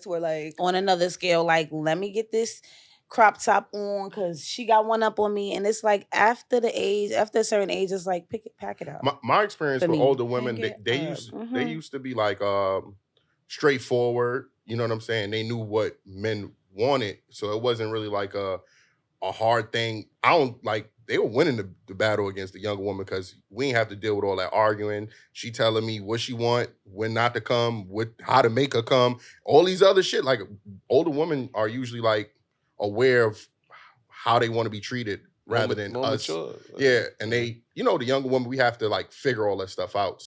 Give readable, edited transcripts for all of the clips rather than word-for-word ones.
Were like on another scale, like let me get this crop top on because she got one up on me, and it's like after a certain age, it's like pack it up. My experience For with me. older women, Hang it they up. used to be like straightforward. You know what I'm saying? They knew what men wanted, so it wasn't really like a hard thing. I don't like they were winning the battle against the younger woman because we ain't have to deal with all that arguing. She telling me what she want, when not to come, how to make her come, all these other shit. Like older women are usually like aware of how they want to be treated rather than more us. mature. Yeah, and they, the younger woman, we have to like figure all that stuff out.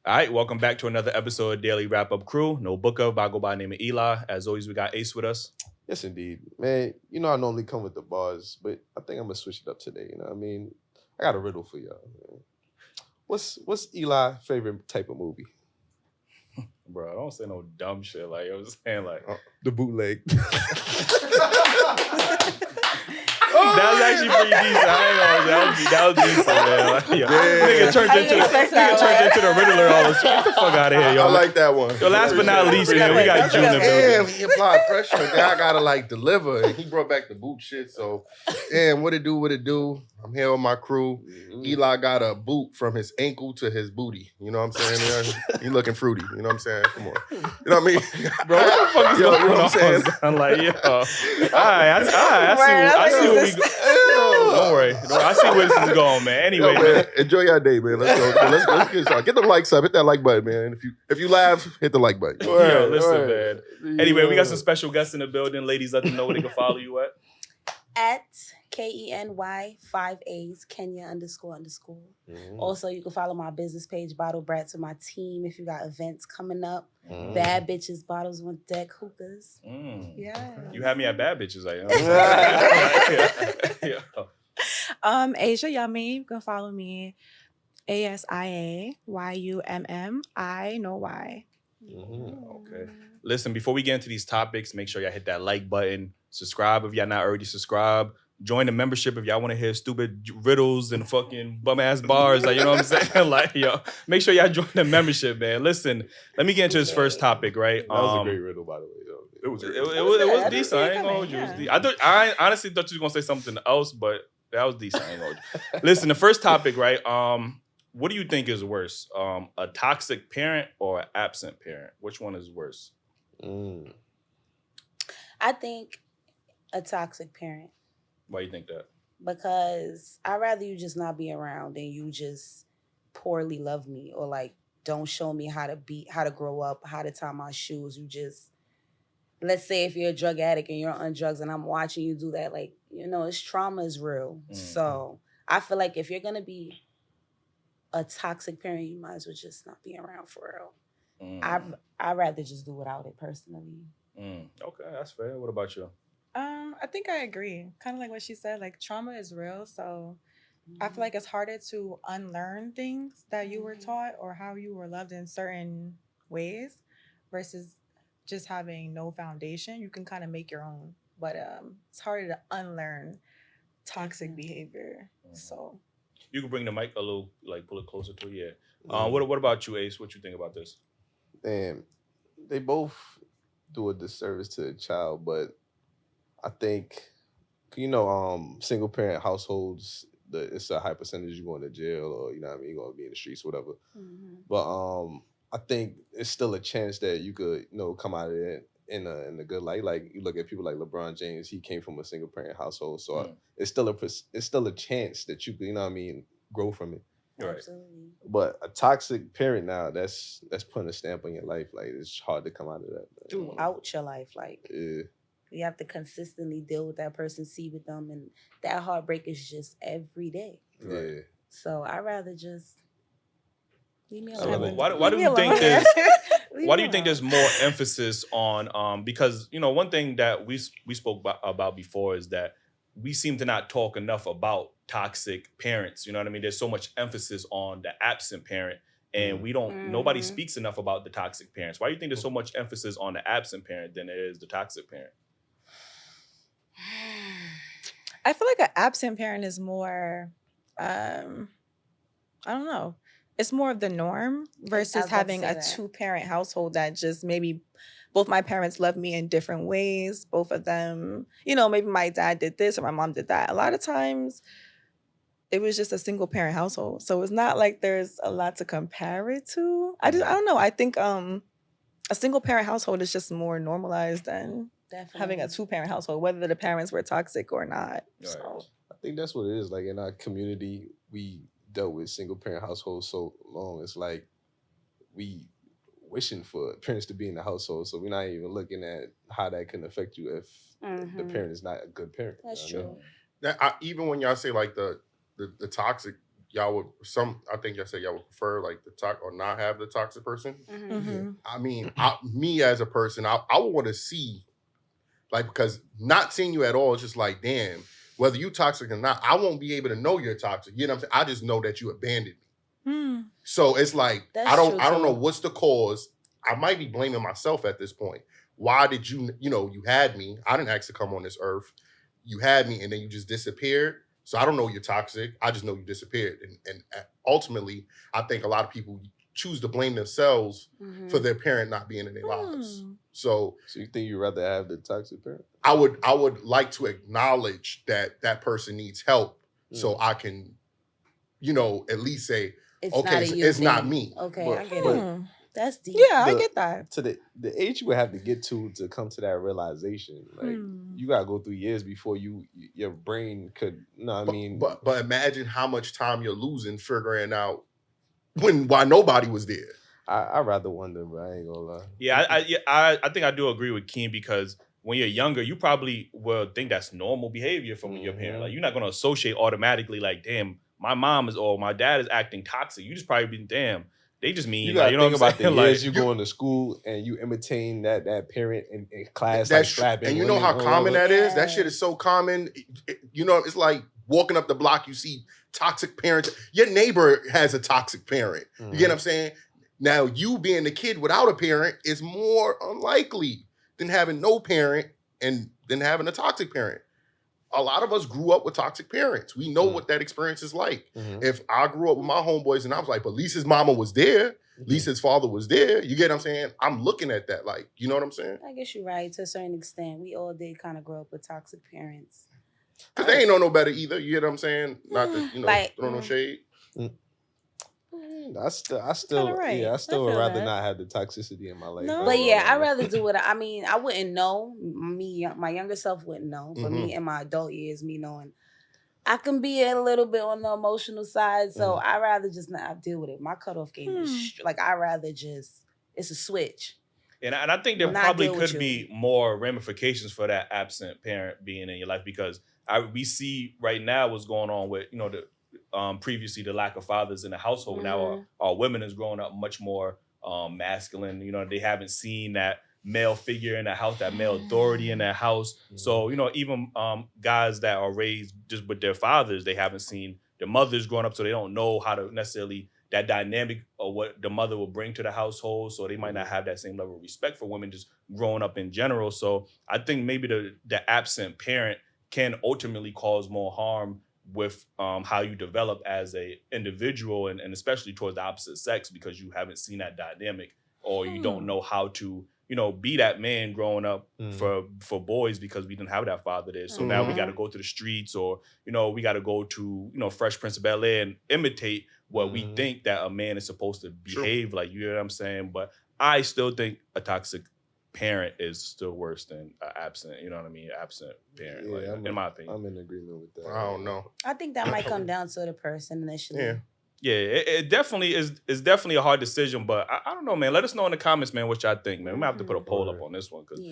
All right, welcome back to another episode of Daily Wrap Up Crew. No booker, but I go by the name of Eli. As always, we got Ace with us. Yes, indeed. Man, I normally come with the bars, but I think I'm going to switch it up today. You know what I mean? I got a riddle for y'all. Man. What's Eli's favorite type of movie? Bro, I don't say no dumb shit. Like, I was saying, like... the bootleg. That was actually pretty decent. That was decent, man. Like, nigga turned into the Riddler all the time. Get the fuck out of here, yo. I like that one. Yo, last but not least, man, we got June in the building. He applied pressure. Now I gotta like deliver. And he brought back the boot shit. So, what it do? I'm here with my crew. Mm-hmm. Eli got a boot from his ankle to his booty. You know what I'm saying? He looking fruity. You know what I'm saying? Come on. You know what I mean? Bro, what the fuck is going on? You know what I'm saying? I'm like, yo. I see where we go. Don't worry. I see where this is going, man. Anyway, man, enjoy your day, man. Let's go. Let's get started. Get the likes up. Hit that like button, man. If you laugh, hit the like button. Yo, listen, man. Anyway, we got some special guests in the building. Ladies, let them know where they can follow you at. At KENY 5 A's Kenya __. Mm-hmm. Also, you can follow my business page, Bottle Brats, with my team if you got events coming up. Mm. Bad bitches, bottles on deck, hookahs. Mm. Yeah. You had me at bad bitches, Asia Yummy. You can follow me. ASIAYUMM. I know why. Mm-hmm. Okay. Listen, before we get into these topics, make sure y'all hit that like button. Subscribe if y'all not already subscribed. Join the membership if y'all want to hear stupid riddles and fucking bum ass bars. Like, you know what I'm saying? Like, yo, make sure y'all join the membership, man. Listen, let me get into this first topic, right? That was a great riddle, by the way. It was decent. I ain't gonna hold you. I honestly thought you was gonna say something else, but that was decent. I ain't gonna hold you. Listen, the first topic, right? What do you think is worse? A toxic parent or an absent parent? Which one is worse? I think a toxic parent. Why do you think that? Because I'd rather you just not be around than you just poorly love me or like don't show me how to grow up, how to tie my shoes. You just, let's say if you're a drug addict and you're on drugs and I'm watching you do that, like, it's trauma is real. Mm-hmm. So I feel like if you're going to be a toxic parent, you might as well just not be around for real. Mm. I'd rather just do without it personally. Okay, that's fair. What about you? I think I agree. Kind of like what she said, like trauma is real. So I feel like it's harder to unlearn things that you were taught or how you were loved in certain ways versus just having no foundation. You can kind of make your own, but it's harder to unlearn toxic behavior. So you can bring the mic a little, like pull it closer to you. Yeah. What about you, Ace? What you think about this? Damn, they both do a disservice to the child, but I think, single parent households, it's a high percentage you're going to jail or, you're going to be in the streets, whatever. Mm-hmm. But I think it's still a chance that you could, come out of it in a good light. Like you look at people like LeBron James, he came from a single parent household. So it's still a chance that you could, grow from it. Right. Absolutely. But a toxic parent now, that's putting a stamp on your life. Like it's hard to come out of that. Throughout your life, like. Yeah. You have to consistently deal with that person, see with them, and that heartbreak is just every day. Yeah. So I'd rather just leave me alone. Why do you think this? Why do you think there's more emphasis on because one thing that we spoke about before is that we seem to not talk enough about toxic parents. You know what I mean? There's so much emphasis on the absent parent, and we don't. Nobody speaks enough about the toxic parents. Why do you think there's so much emphasis on the absent parent than there is the toxic parent? I feel like an absent parent is more, I don't know. It's more of the norm versus having a 2-parent household that just maybe both my parents love me in different ways. Both of them, maybe my dad did this or my mom did that. A lot of times it was just a single parent household. So it's not like there's a lot to compare it to. I don't know. I think a single parent household is just more normalized than having a 2-parent household, whether the parents were toxic or not. Right. So I think that's what it is. Like in our community, we dealt with single parent households so long. It's like we wishing for parents to be in the household, so we're not even looking at how that can affect you if the parent is not a good parent. That's you know true. what I mean? Even when y'all say like the toxic, y'all would I think y'all say y'all would prefer like the toxic or not have the toxic person. I mean, me as a person, I would want to see, like, because not seeing you at all is just like, damn, whether you toxic or not, I won't be able to know you're toxic. You know what I'm saying? I just know that you abandoned me. So it's like, I don't know what's the cause. I might be blaming myself at this point. Why did you had me. I didn't ask to come on this earth. You had me and then you just disappeared. So I don't know you're toxic. I just know you disappeared. And ultimately, I think a lot of people choose to blame themselves for their parent not being in their lives. So you think you'd rather have the toxic parent? I would like to acknowledge that person needs help so I can, at least say, it's not me. Okay, But- I get but- it. That's deep. yeah, I get that. To the age you would have to get to come to that realization, like you gotta go through years before your brain could. But imagine how much time you're losing figuring out why nobody was there. I rather wonder, but I ain't gonna lie. Yeah, I think I do agree with Keen because when you're younger, you probably will think that's normal behavior from your parent. Like you're not gonna associate automatically like, damn, my mom is or my dad is acting toxic. You just probably be damn. They just mean you gotta you know think what I'm about saying? the years Like, you going to school and you imitating that parent in class, That's like slapping. and you know how common that is? That shit is so common. It's like walking up the block, you see toxic parents. Your neighbor has a toxic parent. You get what I'm saying? Now, you being the kid without a parent is more unlikely than having no parent and then having a toxic parent. A lot of us grew up with toxic parents. We know what that experience is like. If I grew up with my homeboys and I was like, but at least his mama was there, at least his father was there. You get what I'm saying? I'm looking at that like, you know what I'm saying? I guess you're right to a certain extent. We all did kind of grow up with toxic parents. Because they ain't know no better either. You get what I'm saying? Not that, throw no shade. I still right. I I still would feel rather that. not have the toxicity in my life. No. But yeah, I'd rather do it. I mean, I wouldn't know. My younger self wouldn't know. But me in my adult years, me knowing, I can be a little bit on the emotional side. So I'd rather just not deal with it. My cutoff game is like, I'd rather just, it's a switch. And I think there Not probably deal with could you. be more ramifications for that absent parent being in your life because we see right now what's going on with, previously the lack of fathers in the household. Now our women is growing up much more masculine. They haven't seen that male figure in the house, that male authority in that house. So, even guys that are raised just with their fathers, they haven't seen their mothers growing up, so they don't know how to necessarily that dynamic of what the mother will bring to the household. So they might not have that same level of respect for women just growing up in general. So I think maybe the absent parent can ultimately cause more harm with how you develop as a individual and especially towards the opposite sex because you haven't seen that dynamic or you don't know how to be that man growing up for boys because we didn't have that father there. So now we got to go to the streets or we got to go to Fresh Prince of Bel-Air and imitate what we think that a man is supposed to behave like. You know what I'm saying? But I still think a toxic parent is still worse than an absent, absent parent, in my opinion. I'm in agreement with that. I don't know. I think that might come down to the person initially. Yeah, it definitely is. It's definitely a hard decision, but I don't know, man. Let us know in the comments, man, what y'all think, man. We might have to put a poll up on this one because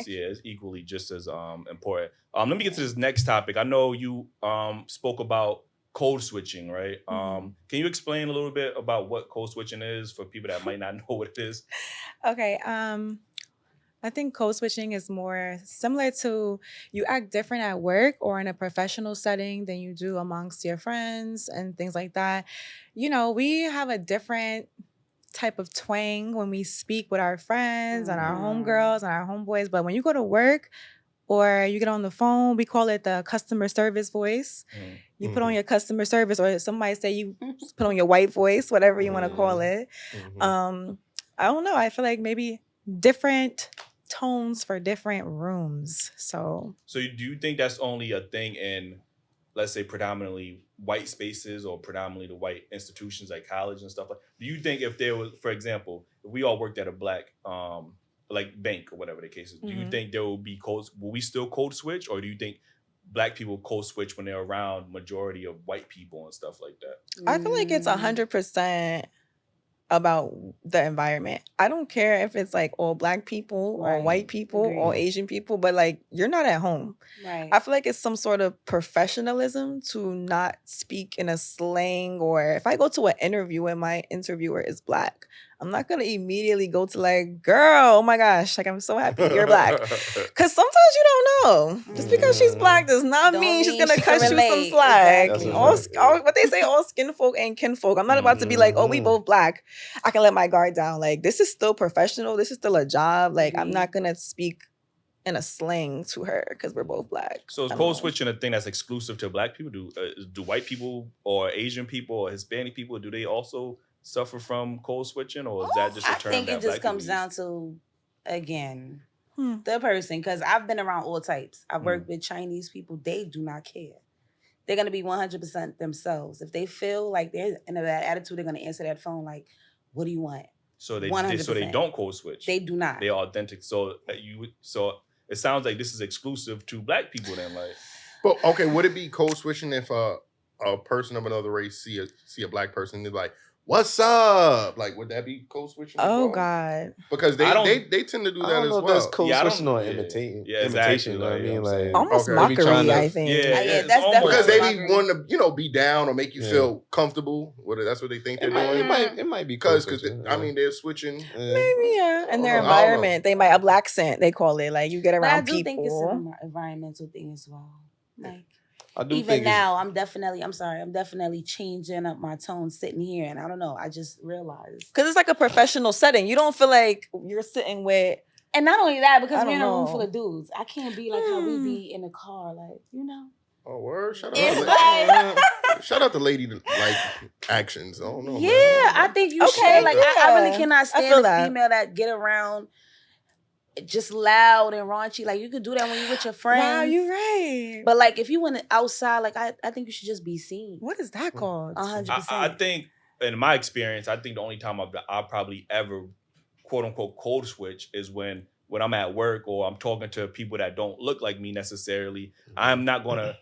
it's equally just as important. Let me get to this next topic. I know you spoke about code switching, right? Can you explain a little bit about what code switching is for people that might not know what it is? Okay. I think code switching is more similar to you act different at work or in a professional setting than you do amongst your friends and things like that. You know, we have a different type of twang when we speak with our friends and our homegirls and our homeboys. But when you go to work or you get on the phone, we call it the customer service voice. You put on your customer service, or somebody say you put on your white voice, whatever you want to call it. I don't know. I feel like maybe different tones for different rooms. So do you think that's only a thing in, let's say, predominantly white spaces or predominantly the white institutions like college and stuff like? Do you think if there was, for example, if we all worked at a black like bank or whatever the case is, do you think there will be codes? Will we still code switch, or do you think black people code switch when they're around majority of white people and stuff like that? I feel like it's 100% about the environment. I don't care if it's like all black people or white people or Asian people, but like you're not at home. Right. I feel like it's some sort of professionalism to not speak in a slang, or if I go to an interview and my interviewer is black, I'm not gonna immediately go to like, girl, oh my gosh, like I'm so happy you're black. Cause sometimes you don't know. Just because she's black does not mean she's gonna cut you some slack. Exactly. All what they say, all skin folk ain't kin folk. I'm not about to be like, oh, we both black. I can let my guard down. Like, this is still professional. This is still a job. Like, I'm not gonna speak in a slang to her because we're both black. So is code switching a thing that's exclusive to black people? Do white people or Asian people or Hispanic people, do they also suffer from code switching, or is that just a term? I think that it just black comes people down use? to, again, the person. Because I've been around all types. I've worked with Chinese people. They do not care. They're going to be 100% themselves. If they feel like they're in a bad attitude, they're going to answer that phone like, what do you want? So they 100%. don't code switch. They do not. They're authentic. So it sounds like this is exclusive to black people then, like. But okay, would it be code switching if a person of another race see a black person and they're like, "What's up?" Like, would that be code switching? Oh God! Because they tend to do that as well. That's code Yeah, switching or imitation. Imitation, you know what I mean? Like almost okay. mockery, I think. Yeah, that's definitely because they mockery. be wanting to, be down or make you feel comfortable. That's what they think they're doing. It might be code Because switching. they're switching. Maybe, yeah. And their I don't know. environment, they might a black scent. They call it like you get But I around do people. think it's an environmental thing as well. Like, I do even think now, I'm definitely changing up my tone sitting here, and I don't know. I just realized, Because it's like a professional setting. You don't feel like you're sitting with. and not only that, because I we're in a don't room know. full of dudes, I can't be like how we be in the car, like Oh, word! Shout It's out! Shout out to lady like actions. I don't know. Yeah, man. I think you Okay, should. Like, I really yeah. cannot I stand feel a that. female that get around just loud and raunchy. Like, you could do that when you're with your friends. Wow, you're right. But like, if you went outside, like I think you should just be seen. What is that called? 100%. I think, in my experience, I think the only time I'll probably ever quote unquote code switch is when I'm at work or I'm talking to people that don't look like me necessarily. I'm not gonna,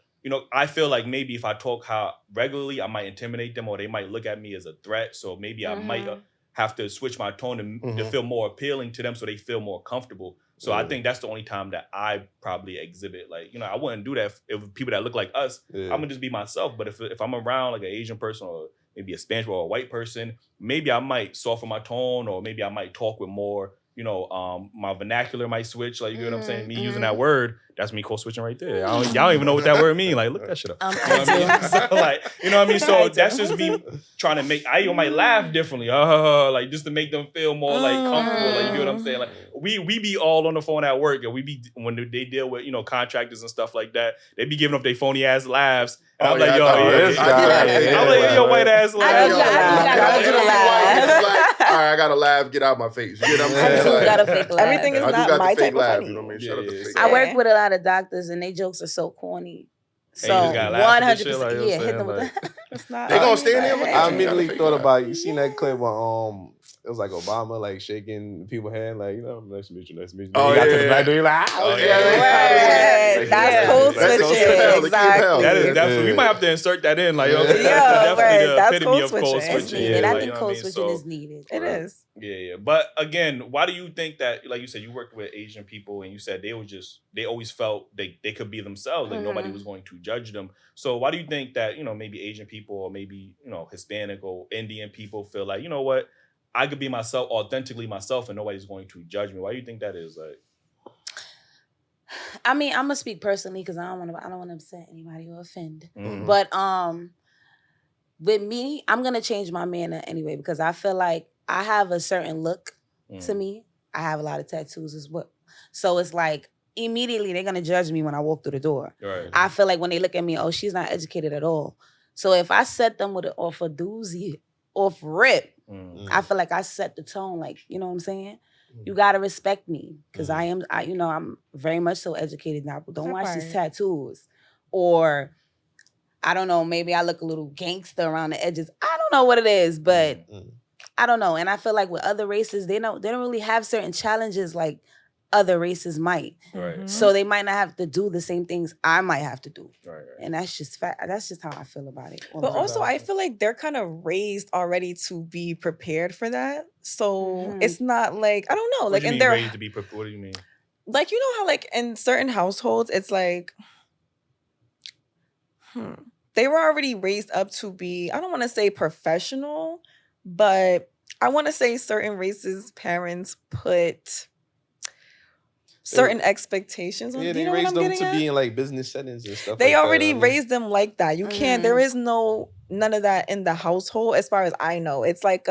I feel like maybe if I talk how regularly, I might intimidate them or they might look at me as a threat. So maybe I might have to switch my tone to feel more appealing to them so they feel more comfortable. So I think that's the only time that I probably exhibit. Like, I wouldn't do that if people that look like us, I'm gonna just be myself. But if I'm around like an Asian person or maybe a Spanish or a white person, maybe I might soften my tone or maybe I might talk with more, my vernacular might switch. Like, you get what I'm saying? Me using that word, that's me code switching right there. Y'all don't even know what that word mean. Like, look that shit up. You know what I mean? So, like, you know what I mean? So that's just me trying to make, I might laugh differently. Like, just to make them feel more like comfortable. Like, you get what I'm saying? Like, we be all on the phone at work and when they deal with, contractors and stuff like that, they be giving up their phony ass laughs. And I'm like, I'm like, yo, white ass laugh. All right, I gotta laugh, get out my face. You know what I'm saying? I got a fake laugh. Everything is I do not got my the fake type of laugh, funny. you know what I mean? Shout out to Yeah. fake I laugh. work with a lot of doctors and their jokes are so corny. So And you just gotta laugh at this 100%, shit, like, you know what I'm hit them saying? with Like, that. It's not. They gonna stand there. I immediately thought about, you seen that clip where was like Obama, like shaking people's hand, like, you know, nice to meet you, nice to meet you. Oh, You got to yeah, the yeah. back door, you're like, Oh, yeah, yeah. Right. That's That's cool That's switching. the key of hell, the key of hell. That is Yeah. definitely. We might have to insert that in. Like, Yeah. that's Yeah, definitely right. the That's epitome code of code switching. switching. It's Yeah, needed. like, I you think know what code I mean? switching So, is needed. It is. yeah. But again, why do you think that, like you said, you worked with Asian people and you said they always felt they could be themselves, like nobody was going to judge them. So why do you think that, you know, maybe Asian people or maybe, you know, Hispanic or Indian people feel like, you know what, I could be myself, authentically myself, and nobody's going to judge me? Why do you think that is? Like, I mean, I'm gonna speak personally because I don't want to upset anybody or offend. mhm. But with me, I'm gonna change my manner anyway because I feel like I have a certain look to me. I have a lot of tattoos as well, so it's like immediately they're gonna judge me when I walk through the door. Right. I feel like when they look at me, oh, she's not educated at all. So if I set them with off a doozy, off rip, I feel like I set the tone. Like, you know what I'm saying? You gotta respect me because I'm very much so educated now. But don't That watch these part. tattoos, or I don't know. Maybe I look a little gangster around the edges. I don't know what it is, but I don't know. And I feel like with other races, they don't really have certain challenges like other races might. Right. So they might not have to do the same things I might have to do. Right. And that's just fact. That's just how I feel about it. But also, I feel like they're kind of raised already to be prepared for that. So it's not like, I don't know, What like do you in mean their, raised to be prepared? What do you mean? like, you know how like in certain households, it's like, they were already raised up to be, I don't want to say professional, but I want to say certain races' parents put certain expectations on. Yeah, Do you they know what raised I'm them getting to at? be in like business settings and stuff. They like already that. I mean, raised them like that. You can't. There is none of that in the household, as far as I know. It's like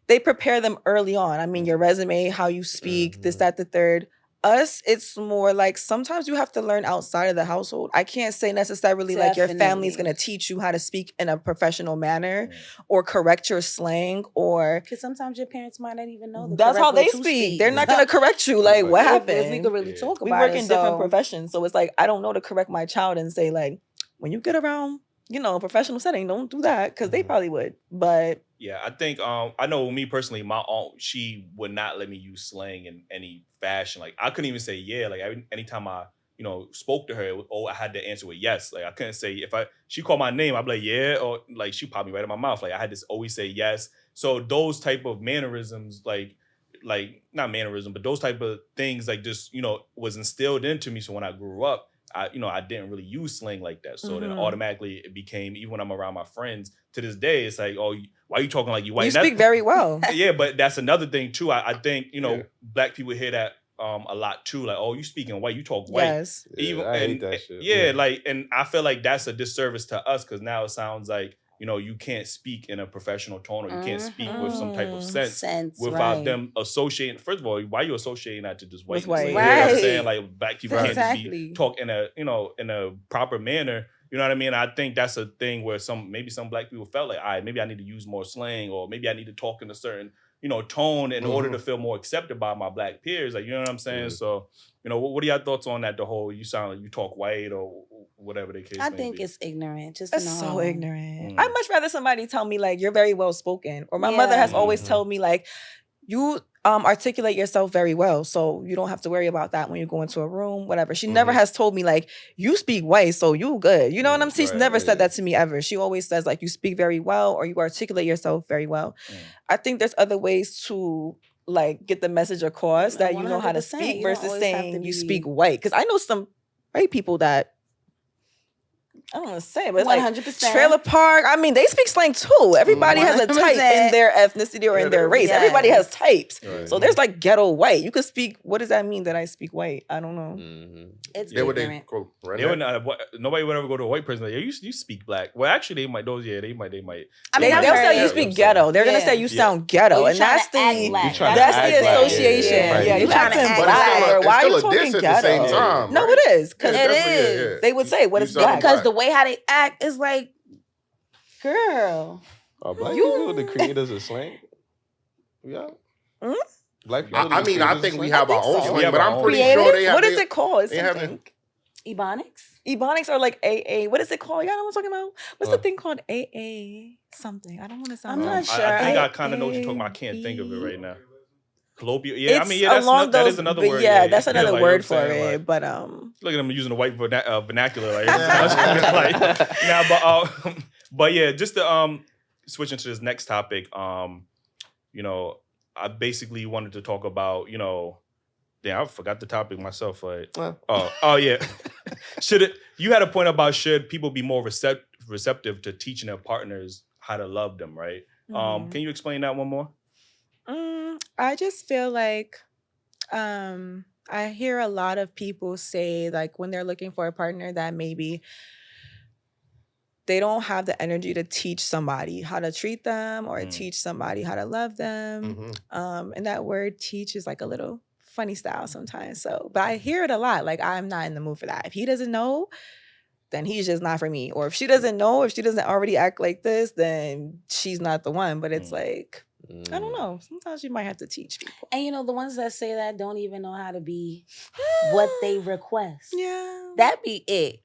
they prepare them early on. I mean, your resume, how you speak, this, that, the third. Us, it's more like sometimes you have to learn outside of the household. I can't say necessarily like your family's gonna teach you how to speak in a professional manner or correct your slang, or because sometimes your parents might not even know the that's how correct way they to speak. They're not gonna correct you. Like, what happened? We could really talk We about work it. in different professions, so it's like I don't know to correct my child and say like, when you get around, you know, a professional setting, don't do that, because they probably would. But yeah, I think I know me personally, my aunt, she would not let me use slang in any fashion. Like I couldn't even say yeah. Like anytime I, you know, spoke to her, I had to answer with yes. Like I couldn't say she called my name, I'd be like yeah, or like she popped me right in my mouth. Like I had to always say yes. So those type of mannerisms, like not mannerism, but those type of things, like just, you know, was instilled into me. So when I grew up, I didn't really use slang like that. So then automatically it became, even when I'm around my friends to this day, it's like, oh, why are you talking like you white? You speak very well. Yeah, but that's another thing too. I think, you know, black people hear that a lot too. Like, oh, you speaking white, you talk white. Yes. Even, I hate that shit. Yeah, like, and I feel like that's a disservice to us because now it sounds like, you know, you can't speak in a professional tone or you can't speak with some type of sense without them associating. First of all, why are you associating that to just white? White. You know what I'm Right. saying? Like black people can't just be Exactly. talk in a, you know, in a proper manner. You know what I mean? I think that's a thing where maybe some black people felt like, all right, maybe I need to use more slang, or maybe I need to talk in a certain, you know, tone in order to feel more accepted by my black peers. Like, you know what I'm saying? So, you know, what are your thoughts on that? The whole, you sound like you talk white or whatever the case I may think be. it's ignorant. Just That's no. so ignorant. I'd much rather somebody tell me like you're very well spoken, or my Yeah. mother has always told me like you articulate yourself very well, so you don't have to worry about that when you go into a room, whatever. She never has told me like you speak white, so you good. You know what I'm saying? She's never said that to me ever. She always says like you speak very well or you articulate yourself very well. I think there's other ways to like get the message across that you know how to 100%. speak You don't versus always have to saying you be- speak white. Because I know some white people that I don't want to say, but it's 100%. like trailer park. I mean, they speak slang too. Everybody has a type 100%. in their ethnicity or in their race. Yes. Everybody has types. Right. So there's like ghetto white. You could speak. What does that mean that I speak white? I don't know. It's Yeah, what they ignorant. call They would not, nobody would ever go to a white person like, yeah, you speak black. Well, actually, they might. They might. I mean, They'll I've say heard you it. speak ghetto. They're gonna say you sound ghetto, Or you and that's tryna act the black. tryna that's act the black. association. Yeah. Yeah, you You acting tryna act black. black. Or why are you It's still a talking diss at the same ghetto? time, No, right? it is because It definitely is. they would say what You is sound black. Because black. the way how they act is like, girl. Are black people the creators of slang? Yeah. Black people. I mean, I think we have our own so. slang, We have but our I'm own. pretty Creative? sure they have. What is it called? It's they have something. Ebonics or like AA. What is it called? Y'all know what I'm talking about? What's the What? thing called? AA something. I don't want to sound. I'm not sure. I think I kind of know what you're talking about. I can't think of it right now. Colloquial. Yeah, It's I mean, yeah, along that those, is another but word. yeah, that's like, another you know word what for I'm saying? it. Like, But look at them using the white vernacular. Like, like but yeah, just to switch into this next topic. You know, I basically wanted to talk about, you know, damn, I forgot the topic myself. Like, oh yeah, you had a point about should people be more receptive to teaching their partners how to love them, right? Can you explain that one more? I just feel like I hear a lot of people say, like, when they're looking for a partner that maybe they don't have the energy to teach somebody how to treat them or teach somebody how to love them. And that word teach is like a little funny style sometimes. So, but I hear it a lot. Like, I'm not in the mood for that. If he doesn't know, then he's just not for me. Or if she doesn't know, if she doesn't already act like this, then she's not the one. But it's like, I don't know. Sometimes you might have to teach people. And you know, the ones that say that don't even know how to be what they request. Yeah. That be it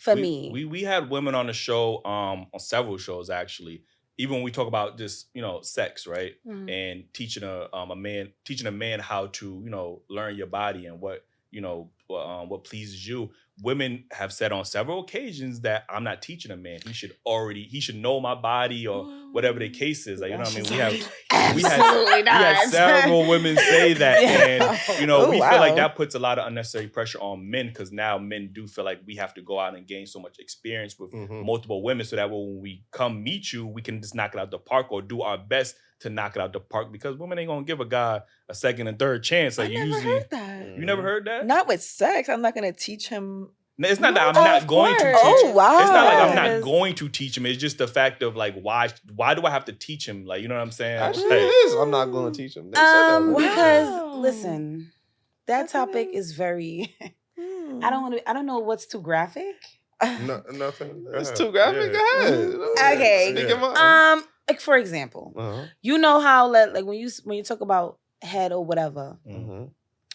for me. We had women on the show, on several shows actually. Even when we talk about just, you know, sex, right? And teaching a man how to, you know, learn your body and what, you know, what pleases you. Women have said on several occasions that I'm not teaching a man. He should know my body or whatever the case is. Like, you know what I mean? We had several women say that. And, you know, we feel like that puts a lot of unnecessary pressure on men because now men do feel like we have to go out and gain so much experience with multiple women so that when we come meet you, we can just knock it out the park or do our best to knock it out the park because women ain't gonna give a guy a second and third chance. Like, I never heard that. You never heard that? Not with sex. I'm not gonna teach him. No, it's not that I'm not going to teach him. Oh, wow. It's not like I'm not going to teach him. It's just the fact of like, why do I have to teach him? Like, you know what I'm saying? Actually, it is. I'm not going to teach him. They said that. Because listen, that topic is very. I don't know what's too graphic. Nothing. It's too graphic. Go ahead. Okay. Like for example, you know how like when you talk about head or whatever.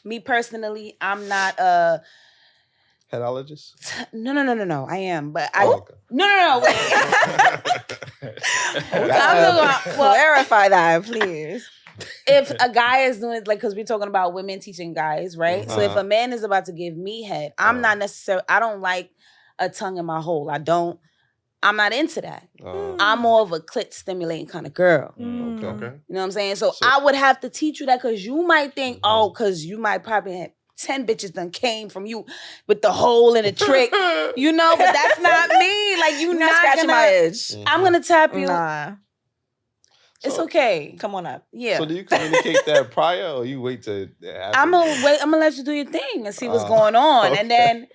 Me personally, I'm not a headologist. No. I am, but okay. No. Wait. Clarify that, please. If a guy is doing it, like, because we're talking about women teaching guys, right? So if a man is about to give me head, I'm not necessarily. I don't like a tongue in my hole. I'm not into that. I'm more of a clit stimulating kind of girl. Okay. You know what I'm saying? So I would have to teach you that because you might think, because you might probably have 10 bitches done came from you with the hole and the trick, you know, but that's not me. Like, you not scratching my edge. I'm going to tap you. Nah. It's okay. Come on up. Yeah. So do you communicate that prior or you wait to I'm going to let you do your thing and see what's going on. Okay. And then,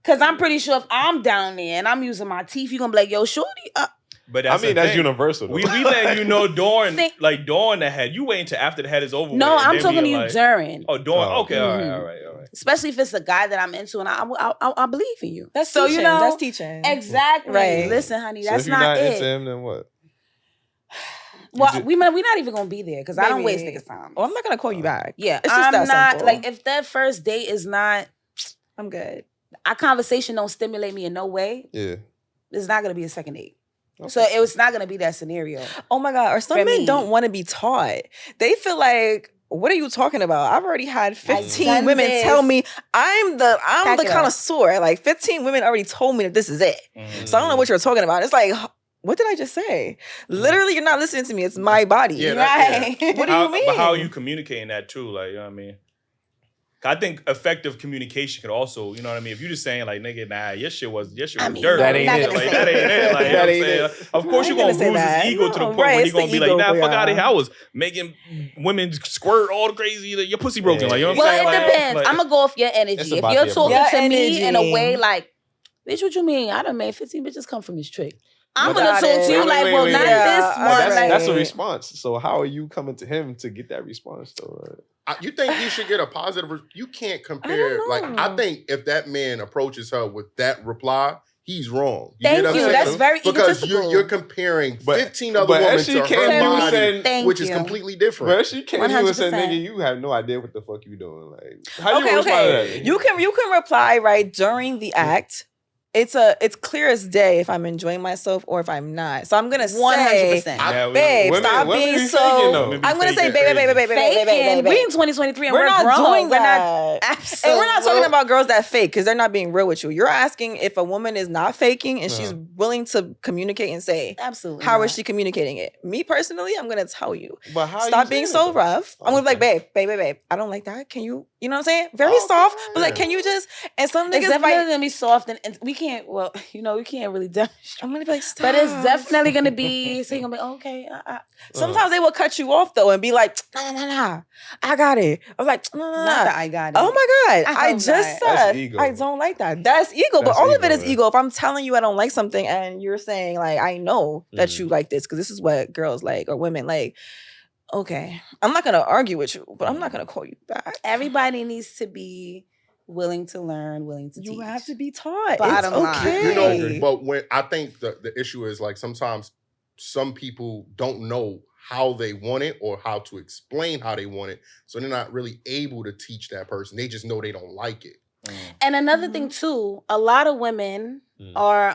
because I'm pretty sure if I'm down there and I'm using my teeth, you're going to be like, yo, shorty, But that's universal. We letting you know during the head. You wait until after the head is over. No, I'm talking to you during. Oh, during. Okay, all right. Especially if it's a guy that I'm into and I believe in you. That's so teaching. You know, that's teaching. Exactly. Right. Listen, honey, so that's if you're not it. Into him, then what? Well, we're not even gonna be there because I don't waste niggas' time. Oh, I'm not gonna call you back. Yeah, it's just I'm not simple. like if that first date is not. I'm good. Our conversation don't stimulate me in no way. Yeah, it's not gonna be a second date. Okay. So it's not gonna be that scenario. Oh my God! Or some men don't want to be taught. They feel like, what are you talking about? I've already had 15 women tell me I'm the connoisseur. Like 15 women already told me that this is it. So I don't know what you're talking about. It's like, what did I just say? Literally, you're not listening to me. It's my body. Yeah, right. Yeah. What do you mean? But how are you communicating that too? Like, you know what I mean? I think effective communication could also, you know what I mean? If you're just saying like, nigga, nah, your shit was dirt. That ain't it. Like, that ain't it. Like, you know what I'm saying? Of course you're going to bruise his ego to the point where he's going to be like, nah, fuck out of here. I was making women squirt all the crazy. Your pussy broken. Like, you know what I'm saying? Well, it depends. I'm going to go off your energy. If you're talking to me in a way like, bitch, what you mean? I done made 15 bitches come from this trick. I'm going to talk to you like, well, not this one. That's a response. So how are you coming to him to get that response though? You think he should get a positive? You can't compare. I think if that man approaches her with that reply, he's wrong. Thank get what I'm you. saying? That's very because egotistical. you're comparing But- 15 other but women as she to came her to you body, saying- Thank which is you. completely But different. if she came to you and said, 100%. nigga, you have no idea what the fuck you doing. Like, how do you Okay, respond to okay. that? You can reply right during the act. It's clear as day if I'm enjoying myself or if I'm not. So I'm gonna say, 100%. Now, babe, Women- stop women being be so. faking, though. Women be I'm gonna say, faking babe, crazy. Faking. We in 2023 and We're we're not grown. doing We're not that. absolutely. And we're not talking about girls that fake because they're not being real with you. You're asking if a woman is not faking and she's willing to communicate and say, Absolutely. how not. is she communicating it? Me personally, I'm gonna tell you. But how Stop you being saying so it, though? rough. I'm gonna be like, Okay. babe, I don't like that. Can you know what I'm saying? Very Okay. soft, but like, can you just, and some It's niggas definitely might, gonna be soft, and we can't. Well, we can't really demonstrate. I'm gonna be like, stop. But it's definitely gonna be. So you're gonna be okay. Sometimes they will cut you off though and be like, nah, I got it. I'm like, nah. Not that I got it. Oh my God. I I hope just not. That's said ego. I don't like that. That's ego. But That's all of it ego, is man. ego. If I'm telling you I don't like something and you're saying like, I know that you like this because this is what girls like or women like. Okay. I'm not gonna argue with you, but I'm not gonna call you back. Everybody needs to be willing to learn, willing to You teach. have to be taught. Bottom It's line. okay. But when I think the issue is like sometimes some people don't know how they want it or how to explain how they want it, so they're not really able to teach that person. They just know they don't like it. And another thing too, a lot of women are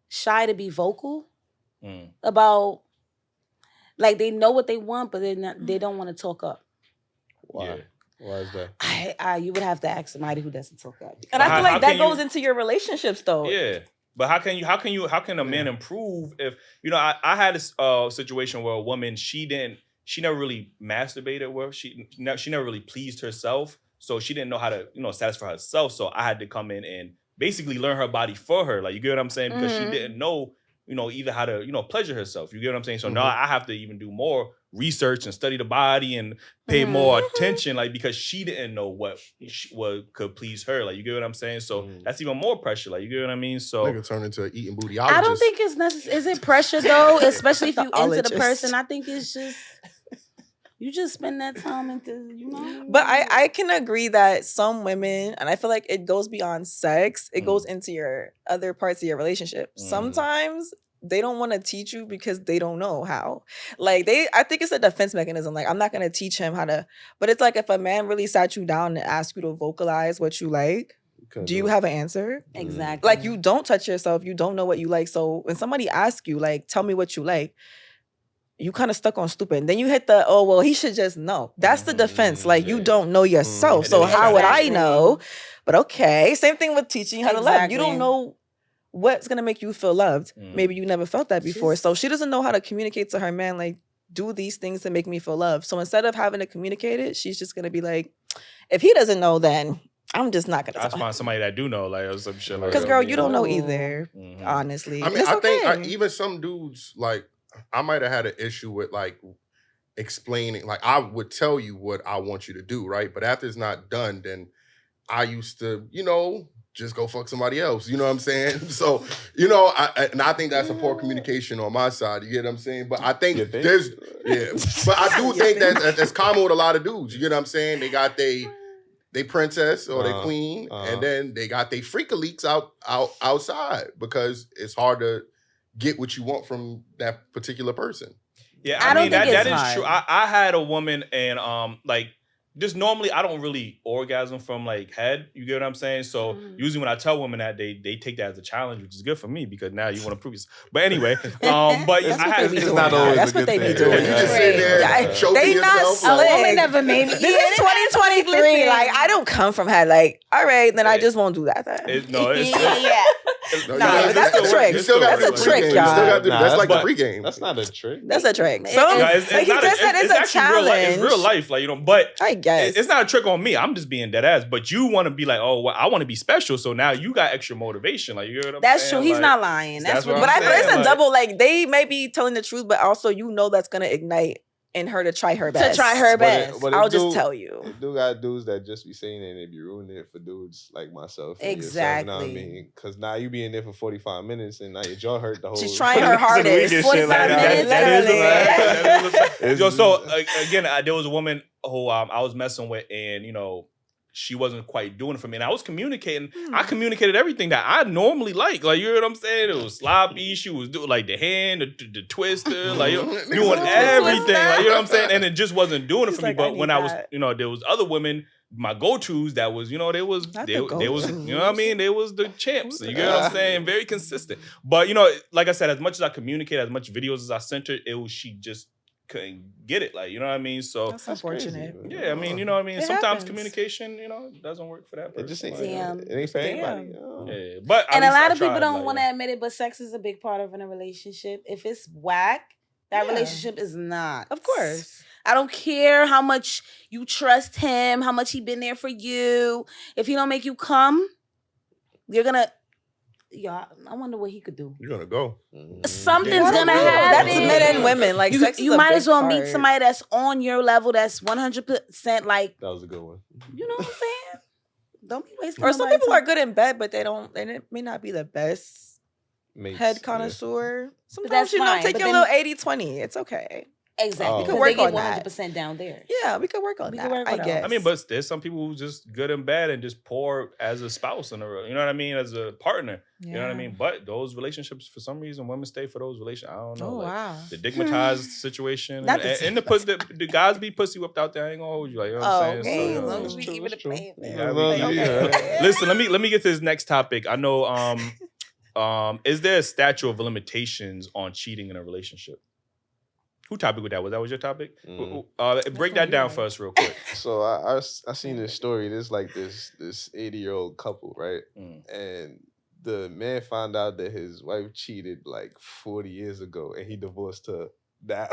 shy to be vocal about, like, they know what they want, but they don't want to talk up. Why? Yeah. Why is that? You would have to ask somebody who doesn't talk up. And I How- feel how like that can you- goes into your relationships though. Yeah. But how can a man improve if I had a situation where a woman she never really masturbated where she never really pleased herself, so she didn't know how to satisfy herself, so I had to come in and basically learn her body for her, like, you get what I'm saying, because she didn't know either how to pleasure herself, you get what I'm saying, so now I have to even do more research and study the body and pay more attention, like, because she didn't know what could please her, like, you get what I'm saying, so that's even more pressure, like, you get what I mean, so Nigga turn into an eating bootyologist. I don't think it's necessary. Is it pressure though? Especially if you into the Ologist. person. I think it's just you just spend that time into But I can agree that some women, and I feel like it goes beyond sex, it goes into your other parts of your relationship. Sometimes they don't want to teach you because they don't know how. Like I think it's a defense mechanism. Like, I'm not going to teach him how to, but it's like if a man really sat you down and asked you to vocalize what you like, do you have an answer? Exactly. Like, you don't touch yourself, you don't know what you like. So when somebody asks you, like, tell me what you like, you kind of stuck on stupid. And then you hit the, oh, well, he should just know. That's the defense. Like, you don't know yourself. So how would I know? But okay. Same thing with teaching you how to love. You don't know what's going to make you feel loved. Maybe you never felt that before. So she doesn't know how to communicate to her man, like, do these things to make me feel loved. So instead of having to communicate it, she's just going to be like, if he doesn't know, then I'm just not going to I find somebody that do know, like, or some shit like that. Because, girl, you don't know either, honestly. I mean, It's I think okay. even some dudes, like, I might have had an issue with, like, explaining. Like, I would tell you what I want you to do, right? But after it's not done, then I used to, just go fuck somebody else. You know what I'm saying? So, I think that's a poor communication on my side. You get what I'm saying? But I think But I do think that's common with a lot of dudes. You get what I'm saying? They got they princess or they queen, and then they got they freak-a-leaks outside because it's hard to get what you want from that particular person. Yeah, I mean don't think that it's is true. I had a woman and like just normally I don't really orgasm from like head. You get what I'm saying? So usually when I tell women that they take that as a challenge, which is good for me because now you want to prove yourself. But anyway, but That's I what had they be doing. That's what they be doing. You just sit there choking They not yourself. slick. a woman never made me. This is 2023. Like, I don't come from head. Like, all right, then I just won't do that. Then. it's No, that's a trick. You still got to do That's a trick, pregame. You y'all. still got to do that's like the but- pregame. That's not a trick. That's a trick. So, it's like he not just said, it's a actually real life. challenge. It's real life, like but I guess it's not a trick on me. I'm just being dead ass. But you want to be like, oh, well, I want to be special. So now you got extra motivation. Like, you know what I'm That's saying? true. He's Like, not lying. That's what what. But I'm I feel it's saying, a like- double. Like, they may be telling the truth, but also that's gonna ignite in her to try her best. To try her best. But I'll if just dude- tell you. if dude got dudes that just be saying it and they be ruining it for dudes like myself. And yourself, you know what I Exactly. mean? Because now you be in there for 45 minutes and now your jaw hurt the whole. She's trying her hardest. Shit 45 like that. minutes, That is a literally. fact. It's- Yo, so again, there was a woman who I was messing with, and she wasn't quite doing it for me. And I was communicating. I communicated everything that I normally like. Like, you know what I'm saying? It was sloppy. She was doing like the hand, the twister, like doing everything. Like, you know what I'm saying? And it just wasn't doing it for me. But when I was, there was other women, my go-tos that was, they was, you know what I mean? They was the champs. You get what I'm saying? Very consistent. But, like I said, as much as I communicated, as much videos as I sent her, she just couldn't get it. Like, you know what I mean? So that's unfortunate. Yeah, I mean, you know what I mean? It Sometimes happens. communication, doesn't work for that person. It just ain't, Damn. it ain't for anybody. Yeah, but And at a least lot I of people tried, don't like, want to admit it, but sex is a big part of in a relationship. If it's whack, that relationship is not. Of course. I don't care how much you trust him, how much he been there for you. If he don't make you come, you're gonna. Yeah, I wonder what he could do. You're gonna go. Something's gonna happen. That's men and women. Like, sex is you a might big as well part. meet somebody that's on your level, that's 100% like. That was a good one. You know what I'm saying? Don't be wasting. Or some nobody's people time. are good in bed, but they may not be the best Mates, head connoisseur. that's Sometimes fine, take but your then- little 80-20. It's okay. Exactly. Oh. We could Because work they on get that. 100% down there. Yeah, we could work on We that. could work I on that. guess. I mean, but there's some people who's just good and bad and just poor as a spouse in a you know what I mean, as a partner. You know what I mean? But those relationships, for some reason, women stay for those relationships. I don't know. Oh, like, wow. the digmatized situation. Not And the guys be pussy whipped out there. I ain't gonna hold you. Like, you know what Oh, I'm saying? okay. So, As long as it's we true, keep it a it's true. plane. Yeah, Okay. Listen, let me get to this next topic. I know is there a statute of limitations on cheating in a relationship? Who topic with that? Was that your topic? Break that down for us real quick. So I seen this story. There's like this 80-year-old couple, right? And the man found out that his wife cheated like 40 years ago, and he divorced her. That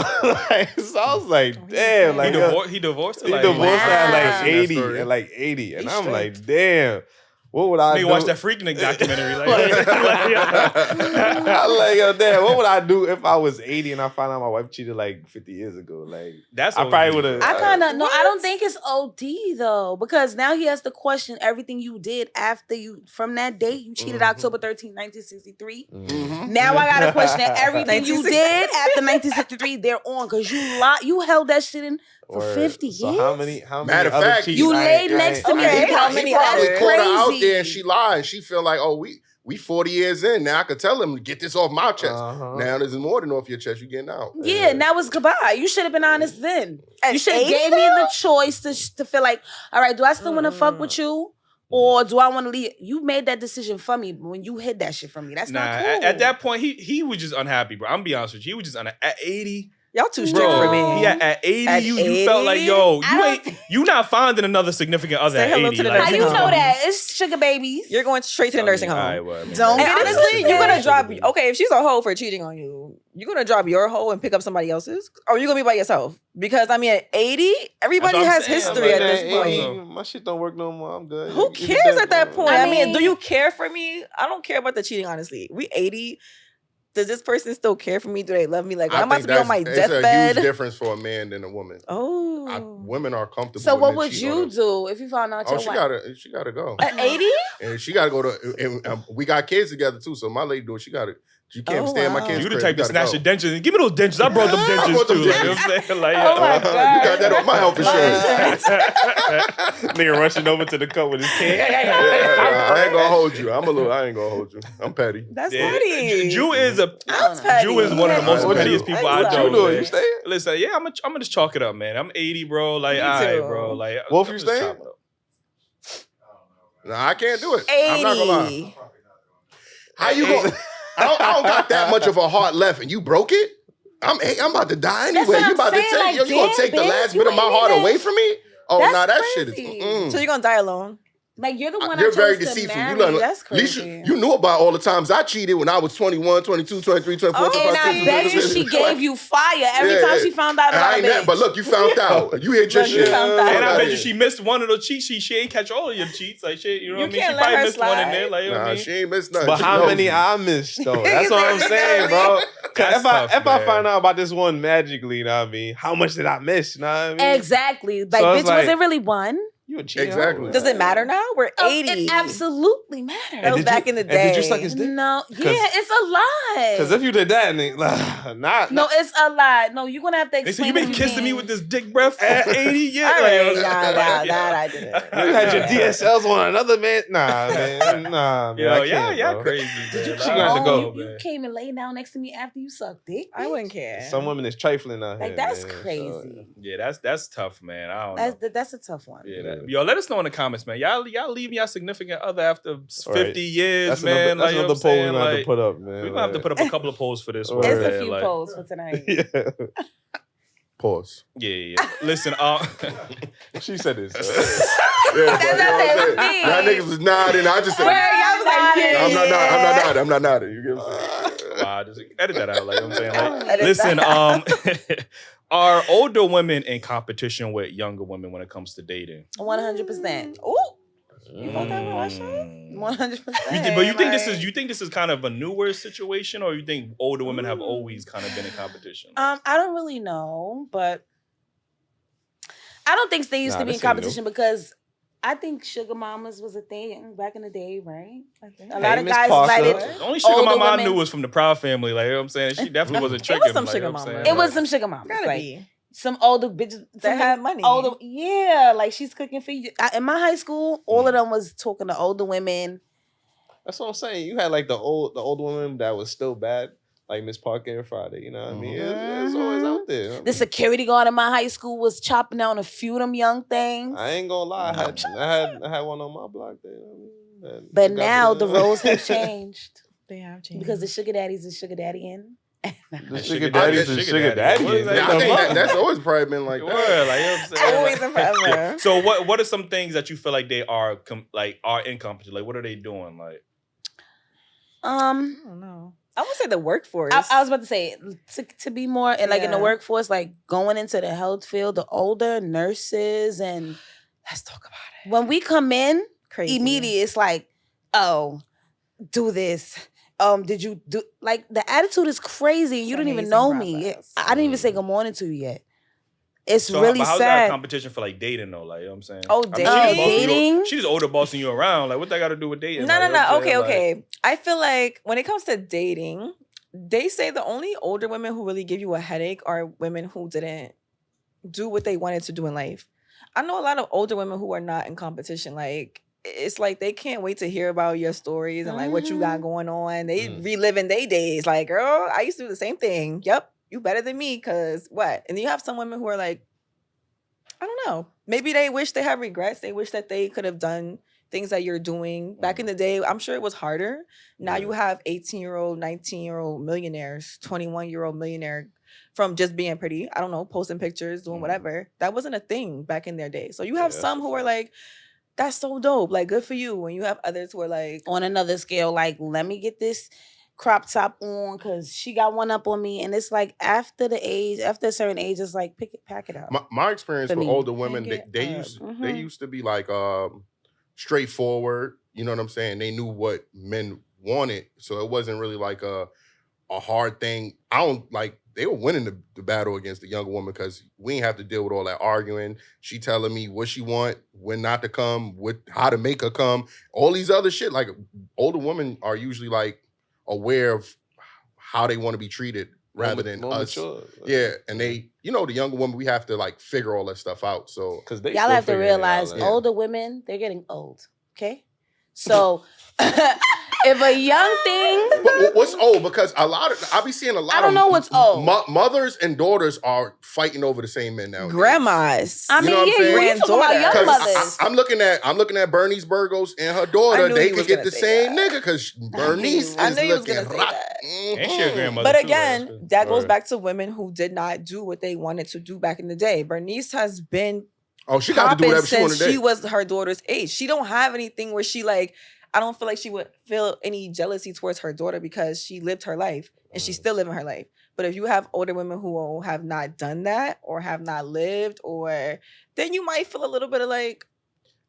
so I was like, damn, like he divorced her. he Like, divorced her at Wow. like 80, Story. and like 80, and He's I'm straight. like, damn, what would I do? Nigga watch that Freaknik documentary. Like, I'm like, yo, damn, what would I do if I was 80 and I found out my wife cheated like 50 years ago? Like, that's I OD. probably would have. I kind of no. I don't think it's OD though, because now he has to question everything you did after you from that date. You cheated October 13, 1963. Now I gotta question everything you did after 1963. They're on because you held that shit in for 50 years. So how many Matter of other fact, cheats you I laid ain't- I next ain't- to me. I ain't- Okay, how He many probably others? caught her out Crazy. there and she lied. And she feel like, oh, we 40 years in. Now I could tell him, get this off my chest. Now there's more than off your chest. You getting out. Yeah, now it's goodbye. You should have been honest then. At You should have 80 gave me the choice to feel like, all right, do I still want to fuck with you? Or do I want to leave? You made that decision for me when you hid that shit from me. That's not cool. At that point, he was just unhappy, bro. I'm gonna be honest with you. He was just at 80. Y'all too strict Bro, for me. yeah, at 80, At you felt like, 80? yo, I you not finding another significant other Say at hello 80. to the like, How nursing you home. know that? It's sugar babies. You're going straight to the nursing home. All right, well, I mean, Don't And get it honestly, you're gonna twisted. drop. Okay, if she's a hoe for cheating on you, you're gonna drop your hoe and pick up somebody else's, or are you gonna be by yourself? Because I mean, at 80, everybody That's what I'm has saying. history at this Man, point. 80, my shit don't work no more. I'm good. Who You cares dead, at that bro. point? I I mean, do mean- you care for me? I don't care about the cheating. Honestly, we 80. Does this person still care for me? Do they love me? Like, I I'm about think to be on my it's a huge deathbed. difference for a man than a woman. Oh, Women are comfortable. So when what men would cheat you on them. do if you found out Oh, your she wife? gotta go. at 80? And she gotta go to. And, we got kids together too. So my lady do it. She can't Oh, stay in my wow. kids. You the crib. type to gotta snatch go. your dentures. Give me those dentures. I brought them I dentures brought them too. Like, you know what I'm saying? Like, Oh my You got that on my health insurance. Nigga rushing over to the cup with his kid. I ain't gonna hold you. I ain't gonna hold you. I'm petty. That's Yeah. funny. Jew is That's petty. Jew is one of the most What you- pettiest people I What know. you doing? man. You staying? Listen, yeah, I'm gonna just chalk it up, man. I'm 80, bro. Like, Me all right, too. bro. Like, Wolf, I'm you just staying? chopping it up. Nah, I can't do it. I'm not gonna lie. 80. How you going? I don't got that much of a heart left, and you broke it. I'm about to die anyway. what You I'm about to saying, take? like, You gonna damn, take the bitch, last you bit of my ain't heart even- away from me? Oh, That's nah, that shit is. crazy. So you're gonna die alone? Like you're the one You're I chose very to deceitful. marry. You learn. That's At least crazy. you knew about all the times I cheated when I was 21, 22, 23, 24, And 25, I bet you she gave you fire every Yeah, time yeah. she found out And about I a ain't that, bitch. but look, you found out. You hit your Look, you shit. found out. And I bet Yeah. you she missed one of those cheats. She ain't catch all of your cheats. Like, shit, you know what I You mean? She can't let probably her missed one in slide. there. Like, you know what I Nah, mean? she ain't missed nothing. But She how knows many you. I missed though? That's what I'm saying, bro. 'Cause That's if I tough, man. find out about this one magically, you know what I mean? How much did I miss? You know what I mean? Exactly. Like, So bitch, it's like- was it really one? You You a cheating Exactly. hoe. Does it matter now? We're 80. It absolutely matters. That was back in the day. And did you suck his dick? No, yeah, it's a lie. Because if you did that, and no, it's a lie. No, you're gonna have to They said explain. you been it to kissing me with this dick breath for 80 years. All right, Like, that I didn't. you had your DSLs on another man. Nah, man. Nah, man. Yo, I can't, yeah, bro. crazy. Did you man. She come got to home? go, You man. came and laid down next to me after you sucked dick. I wouldn't care. Some women is trifling out here. Like that's man, so- crazy. Yeah, that's tough, man. I don't know. That's a tough one. Yeah, yo, let us know in the comments, man. Y'all leaving y'all significant other after 50 Right. years, That's man. another, Like, you know another what I'm poll we're saying? gonna have to Like, put up, man. we're gonna have to put up a couple of polls for this one. There's Right. a few like, polls for tonight. Yeah. Pause. Yeah. Listen, She said this. Yeah, but, you know what I'm saying? me. Y'all niggas was nodding. I just said, Y'all was like, yeah. I'm not nodding. You get what I'm saying? wow, just edit that out. Like, you know what I'm saying, like, Edit listen, are older women in competition with younger women when it comes to dating? 100%. Ooh. You felt that way, Asha? 100%. But you think this is kind of a newer situation, or you think older women have always kind of been in competition? I don't really know, but I don't think they used to be in this ain't competition because I think sugar mamas was a thing back in the day, right? I think. A lot of Miss guys Parker. lighted. The only sugar older mama I women- knew was from the Proud family. Like, you know what I'm saying? She definitely wasn't It tricking. was some like, sugar you know what I'm mama. saying? It was Like, some sugar mamas. Gotta like, be. some older bitches That had money. Older, yeah, like she's cooking for you. In my high school, all of them was talking to older women. That's what I'm saying. You had like the old woman that was still bad, like Miss Parker and Friday. You know what I mean? It's always out there. The security guard in my high school was chopping down a few of them young things. I ain't gonna lie. I had one on my block there. And But she got now the roles have changed They have changed. because the sugar daddies is sugar daddying. The Sugar sugar daddies daddies and and sugar sugar daddies. daddies. What is that? Yeah, I think that's always probably been like Word, that. like, you know what I'm saying? Always and forever. So what are some things that you feel like they are are in competition? Like, what are they doing? Like, I don't know. I would say the workforce. I was about to say to be more in the Yeah. workforce, like going into the health field, the older nurses, and Let's talk about it. when we come in, Crazy. immediately it's like, oh, do this. Did you do like the attitude is crazy? You It's didn't an even know amazing me. process. I didn't even say good morning to you yet. It's so really how's that a sad. competition for like dating though? Like, you know what I'm saying? Oh, I mean, dating? she's bossing you- Dating? She's older bossing you around. Like, what that got to do with dating? No, Like, no, you know what no. I'm Okay, saying? okay. I feel like when it comes to dating, they say the only older women who really give you a headache are women who didn't do what they wanted to do in life. I know a lot of older women who are not in competition. Like, it's like they can't wait to hear about your stories and like what you got going on. They reliving their days. Like, girl, I used to do the same thing. Yep, you better than me, cause what? And then you have some women who are like, I don't know. Maybe they wish they have regrets. They wish that they could have done things that you're doing. Back in the day, I'm sure it was harder. Now you have 18-year-old, 19-year-old millionaires, 21-year-old millionaire from just being pretty. I don't know, posting pictures, doing whatever. That wasn't a thing back in their day. So you have some who are like, that's so dope. Like, good for you. And you have others who are like, On another scale, like, let me get this crop top on because she got one up on me. And it's like after a certain age, it's like pack it up. My experience For with me. older women, Hang it they up. used to be like straightforward. You know what I'm saying? They knew what men wanted, so it wasn't really like a hard thing. They were winning the battle against the younger woman because we ain't have to deal with all that arguing. She telling me what she want, when not to come, how to make her come, all these other shit. Like, older women are usually like aware of how they want to be treated rather than more us. mature. Yeah, and they, the younger women, we have to like figure all that stuff out. So Because they Y'all still have to figuring it out, realize like- older women, they're getting old. Okay? So if a young thing, But what's old? Because I be seeing a lot. I don't know what's old. Mothers and daughters are fighting over the same men now. grandmas. I mean, know what I'm yeah, saying? you talking about young Granddaughter. mothers. I'm looking at Bernice Burgos and her I daughter. knew They you could was get gonna the say same that. nigga because Bernice I is knew you was looking gonna say rock. that. And she a grandmother. But too, again, that's good. that goes Right. back to women who did not do what they wanted to do back in the day. Bernice has been Oh, she got to do popping whatever she want since to she do. was her daughter's age. She don't have anything where she like, I don't feel like she would feel any jealousy towards her daughter because she lived her life and she's still living her life. But if you have older women who have not done that or have not lived, or then you might feel a little bit of like,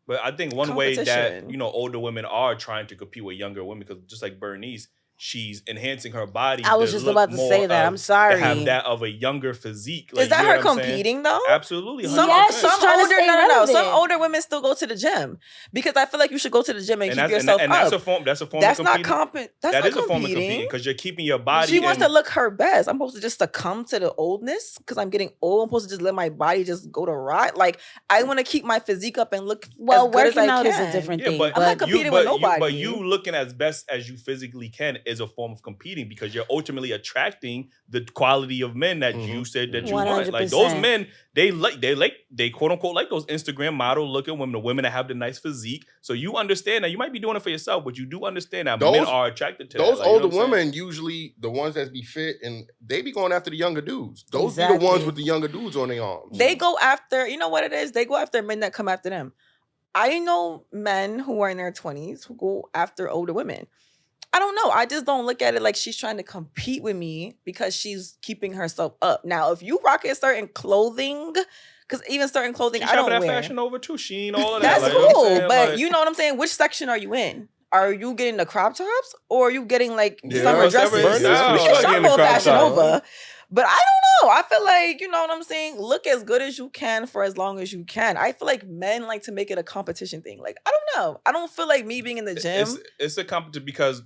But I think one way that Competition. older women are trying to compete with younger women, because just like Bernice, she's enhancing her body. I was just about to say that. I'm sorry. To have that of a younger physique. Is that her competing though? Absolutely. Some Yes, some she's trying to older stay relevant. some older women still go to the gym because I feel like you should go to the gym and keep yourself and up. that's a form. That's a form. That's of not competing. That's That not is a form of competing because you're keeping your body. She wants to look her best. I'm supposed to just succumb to the oldness because I'm getting old. I'm supposed to just let my body just go to rot. Like I want to keep my physique up and look as good as working I out can. is a different thing. I'm not competing with nobody. But you looking as best as you physically can is a form of competing because you're ultimately attracting the quality of men that you said that you want. Like those men, they quote unquote like those Instagram model looking women, the women that have the nice physique. So you understand that you might be doing it for yourself, but you do understand that men are attracted to those that. older women. Usually the ones that be fit and they be going after the younger dudes. Those be the ones with the younger dudes on their arms. They go after, you know what it is? They go after men that come after them. I know men who are in their 20s who go after older women. I don't know. I just don't look at it like she's trying to compete with me because she's keeping herself up. Now, if you rock a certain clothing, because even certain clothing she's I don't that wear. Fashion over too. Sheen, all of that. That's like, cool. you know But you know what I'm saying? Which section are you in? Are you getting the crop tops or are you getting like summer dresses? I'm going Fashion Nova. But I don't know. I feel like, you know what I'm saying? Look as good as you can for as long as you can. I feel like men like to make it a competition thing. Like, I don't know. I don't feel like me being in the gym. It's a competition because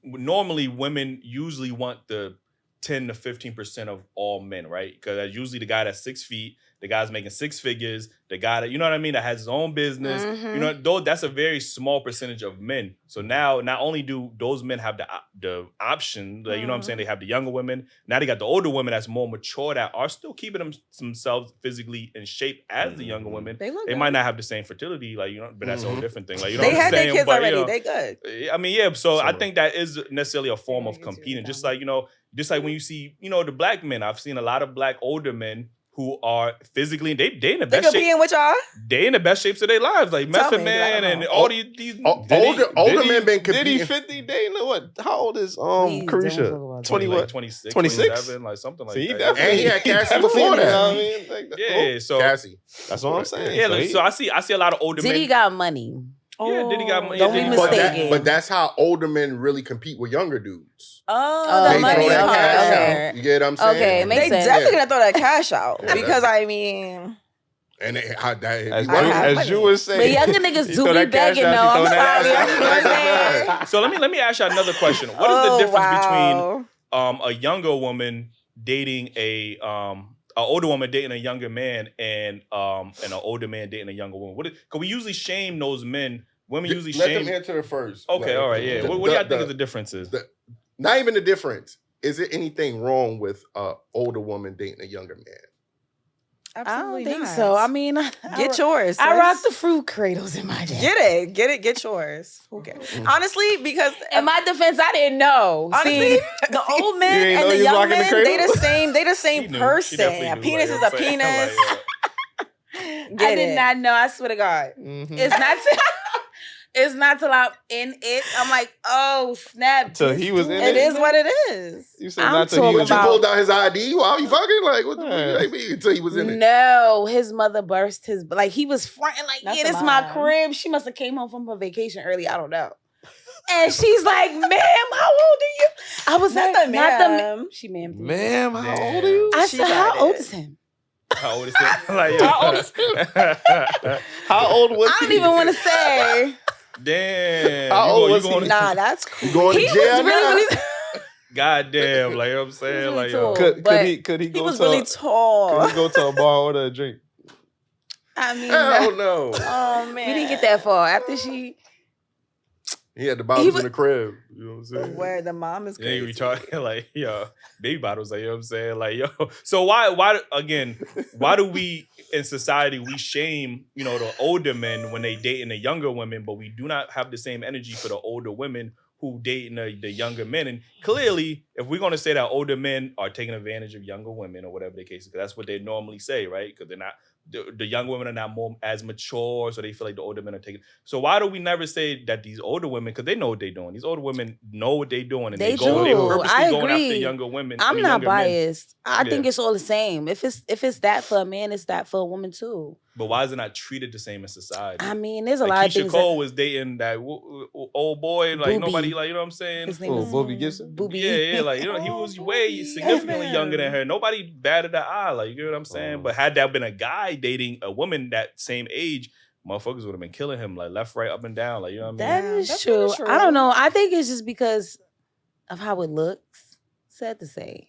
normally women usually want the 10 to 15% of all men, right? Because that's usually the guy that's 6 feet, the guy's making 6 figures, the guy that, you know what I mean, that has his own business. You know, though that's a very small percentage of men. So now, not only do those men have the option, like, you know what I'm saying, they have the younger women. Now they got the older women that's more mature that are still keeping themselves physically in shape as the younger women. They might not have the same fertility, like, you know, but that's a whole different thing. Like, you know, they had their kids already. You know, they good. I mean, yeah. So I think that is necessarily a form of competing. Just like, you know, just like when you see, you know, the black men, I've seen a lot of black older men who are physically, they in the best shape. With y'all? They in the best shapes of their lives, like Method Man and all these older men been competing. Did he 50? They know what? How old is Carisha? 20 what? 26, 27, like something like that. And he had Cassie before that. I mean, like, yeah, so Cassie. That's what I'm saying. Yeah, so I see a lot of older men. Diddy got money. Yeah, Diddy got money. Don't be mistaken. But that's how older men really compete with younger dudes. Oh, they the money. throw that cash Okay. out. You get what I'm saying? Okay, makes They sense. definitely gonna throw that cash out because I mean, And as you would say, but younger niggas do be begging though. I'm sorry. So let me ask you another question. What is the difference between a younger woman dating a older woman dating a younger man and an older man dating a younger woman? Because we usually shame those men. Women usually shame. Let them answer it first. Okay, all right, yeah. What do y'all think is the differences? Not even the difference. Is there anything wrong with an older woman dating a younger man? absolutely I don't think not. so. I mean, Get yours. I sis. rock the fruit cradles in my day. Get yours. Okay. Honestly, because In my defense, I didn't know. honestly, See? the old men and the young men, they the same person. A penis is a penis. I did not know. I swear to God. It's not. It's not till I'm in it. I'm like, oh snap! So he was in It is what it is. You said I'm not till he was. You pulled out his ID while you fucking like what the mean until he was in it. No, his mother burst his like he was fronting like, That's yeah, this a is my mom. crib. She must have came home from her vacation early. I don't know. And she's like, ma'am, how old are you? I was Not like, the not the ma'am. She ma'am. Ma'am, how old are you? I She said, got how old it. is him? How old is it? Like, How old is him? How old was I he? don't even want to say. Damn. How old was he? Nah, that's cool. You going He to jail was really, now? really. God damn, like, you know what I'm saying? Like, tall. Could But he He go was to really tall. could he go to a bar and order a drink? I mean, Hell no. Oh man, we didn't get that far. After she, He had the bottles in the crib. You know what I'm saying? Where the mom is yeah, crazy. you retarded, like, yo, baby bottles, like, you know what I'm saying? Like, yo, so why do we, in society, we shame, you know, the older men when they dating the younger women, but we do not have the same energy for the older women who dating the younger men? And clearly, if we're going to say that older men are taking advantage of younger women or whatever the case is, because that's what they normally say, right? Because they're not, the young women are not more as mature, so they feel like the older men are taking. So why do we never say that these older women, because they know what they're doing. These older women know what they're doing, and They they do. purposely I going after agree. younger women. I'm not younger men. biased. I think Yeah. it's all the same. If it's that for a man, it's that for a woman too. But why is it not treated the same in society? I mean, there's a Like lot of Keisha things. Cole was dating that old boy, like Booby. nobody, like, you know what I'm saying? His name Oh, is Bobby Gibson? Booby. Yeah, like, you know, he was way Booby. significantly Evan. younger than her. Nobody batted an eye, like, you know what I'm saying? But had that been a guy dating a woman that same age, motherfuckers would have been killing him, like left, right, up and down, like, you know what I mean? That is That's true. kinda true. I don't know. I think it's just because of how it looks. Sad to say.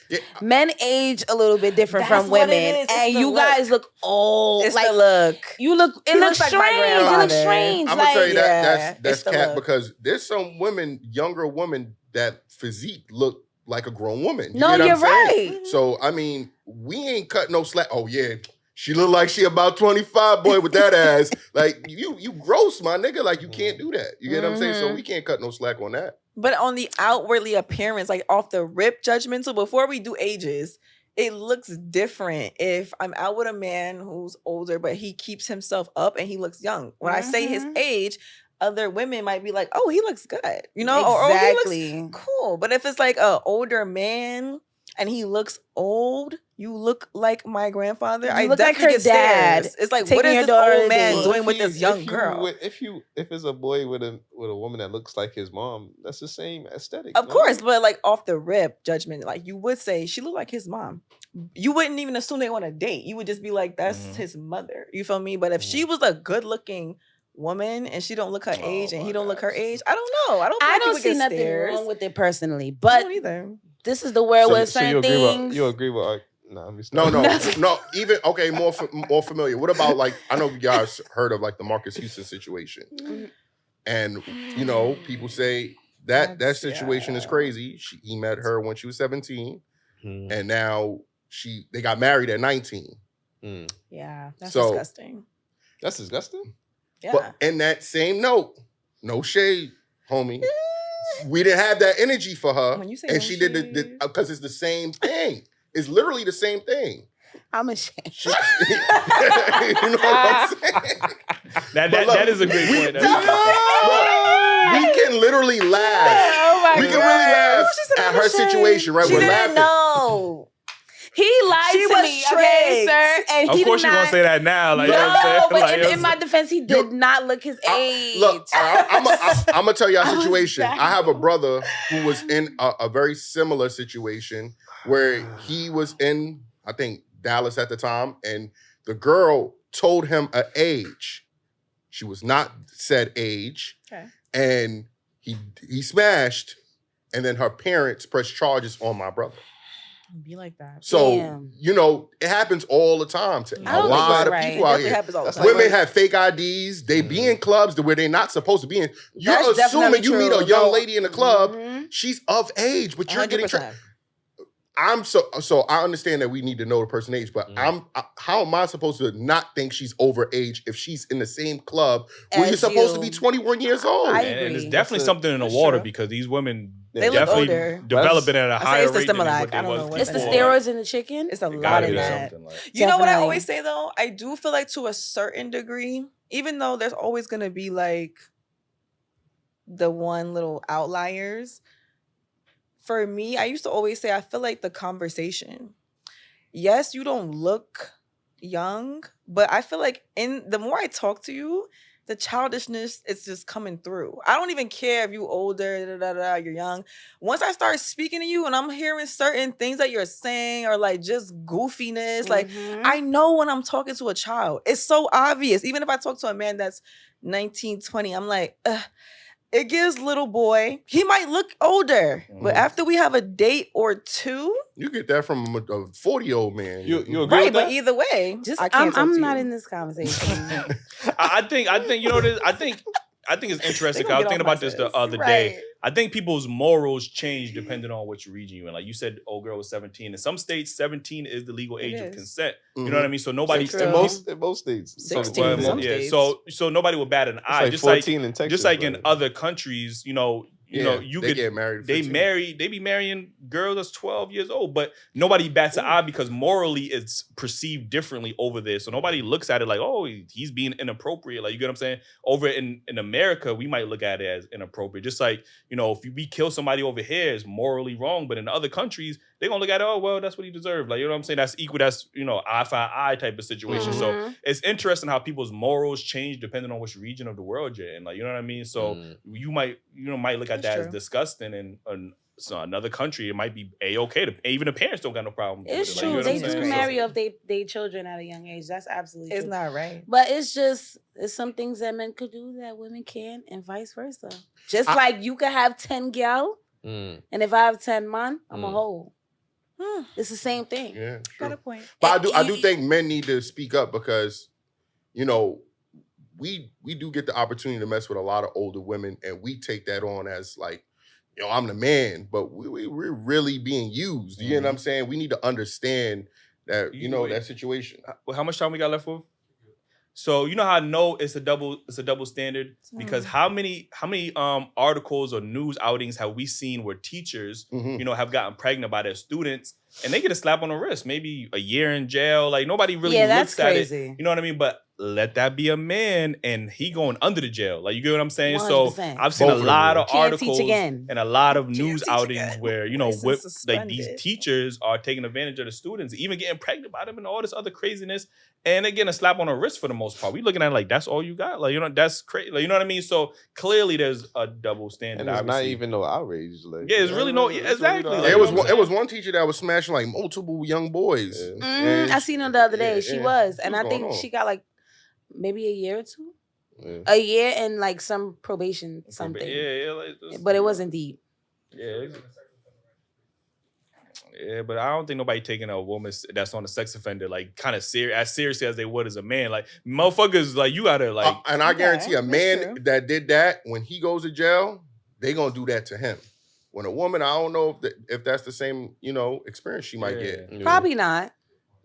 Yeah. Men age a little bit different That's from what women, it is. It's and the you look. guys look old. It's like the look. you look. It He looks looks like my strange. It looks grandmother. strange. I'm gonna tell you like, Yeah, that's it's the cat look. because there's some women, younger women, that physique look like a grown woman. You no, get what you're I'm saying? right. So I mean, we ain't cut no slack. Oh yeah, she look like she about 25, boy, with that ass. Like you gross, my nigga. Like you can't do that. You get what I'm saying? So we can't cut no slack on that. But on the outwardly appearance, like off the rip judgmental, before we do ages, it looks different if I'm out with a man who's older, but he keeps himself up and he looks young. When I say his age, other women might be like, oh, he looks good, you know? Or, oh, he Exactly. looks cool. But if it's like an older man and he looks old, you look like my grandfather. You I look like definitely her get dad stares. It's like, taking what is your this daughter old to man date. doing with this young girl? If it's a boy with a woman that looks like his mom, that's the same aesthetic. Of course, but like off the rip judgment, like you would say she looked like his mom. You wouldn't even assume they want to date. You would just be like, that's his mother. You feel me? But if she was a good looking woman and she don't look her age and he don't look her age, I don't know. I don't. Feel I like don't would see get nothing stares. wrong with it personally, I but don't either. this is the world where certain you agree things. with you agree with our, nah, I'm just No. Even okay, more familiar. What about like I know you guys heard of like the Marcus Houston situation, and you know people say that situation is crazy. He met her when she was 17, and now they got married at 19. Yeah, that's So- disgusting. That's disgusting. Yeah. But in that same note, no shade, homie. We didn't have that energy for her, When you say and no she did shade. because it's the same thing. It's literally the same thing. I'm ashamed. You know what I'm saying? But look, That is a great point. Look, we can literally laugh. Oh my We can really laugh She said at I'm her ashamed. situation, right? She We're didn't laughing. know. He lied She to was me, okay, tricked. sir. And Of he course did you're not. gonna say that now. Like, you know what I'm No, saying? but Like, in my defense, he did not look his age. Look, I'm gonna tell you I our was situation. dying. I have a brother who was in a very similar situation where he was in, I think, Dallas at the time, and the girl told him an age. She was not said age, Okay. and he smashed, and then her parents pressed charges on my brother. Be like that. So, Damn. you know, it happens all the time to I don't a think lot it's of right. people out Definitely here. happens all the That's time. like- Women have fake IDs. They be in clubs where they're not supposed to be in. You're That's assuming definitely you meet a true. young No. lady in the club. Mhm. She's of age, but you're getting. 100%. I'm so I understand that we need to know the person's age, but how am I supposed to not think she's over age if she's in the same club where you're As supposed to you. be 21 years old? I and it's agree. definitely That's something in the That's water true. because these women They look definitely older. developing at a I say higher it's the rate than Similac. what they I don't was know what It's the before. steroids in the chicken. It's a It lot gotta of be that. something like. You know what I Definitely. always say though? I do feel like to a certain degree, even though there's always gonna be like the one little outliers. For me, I used to always say I feel like the conversation. Yes, you don't look young, but I feel like the more I talk to you, the childishness is just coming through. I don't even care if you older, you're young. Once I start speaking to you and I'm hearing certain things that you're saying or like just goofiness, like Mhm. I know when I'm talking to a child. It's so obvious. Even if I talk to a man that's 19, 20, I'm like, ugh. It gives little boy, he might look older, but Mhm. after we have a date or two, You get that from a 40-year-old man. You agree right, with but that? either way, Just I can't talk I'm to not you. in this conversation. I think you know this. I think it's interesting. 'Cause I was thinking about this the other day. Right. I think people's morals change depending on which region you're in. Like you said, old girl was 17. In some states, 17 is the legal age of is. consent. Mhm. You know what I mean? So nobody. True. In most states. 16 Well, in some yeah. states. So nobody would bat an It's eye. like just like 14 in Texas. just like in right? other countries, you know, you they could get married. at they 15. be marrying girls that's 12 years old, but nobody bats an eye because morally it's perceived differently over there. So nobody looks at it like, oh, he's being inappropriate. Like, you get what I'm saying? Over in America, we might look at it as inappropriate. Just like, you know, if we kill somebody over here, it's morally wrong, but in other countries, they're gonna look at it, oh well, that's what he deserved. Like, you know what I'm saying? That's equal, that's, you know, eye for eye type of situation. So Mhm. it's interesting how people's morals change depending on which region of the world you're in. Like, you know what I mean? So you might look at That's that as true. disgusting, and so another country, it might be A-okay. Even the parents don't got no problem with It's it. Like, true. you know what They I'm do saying? So- marry off they children at a young age. That's absolutely It's true. not right. But it's some things that men could do that women can't, and vice versa. Just I- like you could have 10 gal, Mm. and if I have 10 man, I'm a Mm. hoe. It's the same thing. Yeah, Got true. a point. But I do think men need to speak up because, you know, we do get the opportunity to mess with a lot of older women, and we take that on as like, yo, I'm the man, but we're really being used. You know what I'm saying? We need to understand that, you know, that situation. How much time we got left for? So you know how I know it's a double standard, because how many articles or news outings have we seen where teachers, Mhm. you know, have gotten pregnant by their students and they get a slap on the wrist, maybe a year in jail. Like, nobody really Yeah, that's looks at crazy. it. You know what I mean? But let that be a man and he going under the jail. Like, you get what I'm saying? So 100%. I've seen Both a of them, lot yeah. of Can't teach articles again. and a lot of Can't news teach outings again. where, you know, License like these suspended. teachers are taking advantage of the students, even getting pregnant by them and all this other craziness. And they're getting a slap on the wrist for the most part. We looking at it like, that's all you got? Like, you know, that's crazy. Like, you know what I mean? So clearly there's a double standard. And it's not obviously. even no outrage. Like, Yeah, it's really no- it's exactly, no like, It was you know what I'm it was one teacher that was smashing like multiple young boys. Yeah. And I seen her the other day. yeah, She yeah. was. And I What's going think on? she got like maybe a year or two. Yeah. A year and like some probation something. Yeah, like this, But it wasn't deep. Yeah. Yeah, but I don't think nobody taking a woman that's on a sex offender like kind of as seriously as they would as a man. Like, motherfuckers, like, you gotta like. And I guarantee a that's man true. that did that, when he goes to jail, they gonna do that to him. When a woman, I don't know if that's the same, you know, experience she might get. Yeah. Probably not.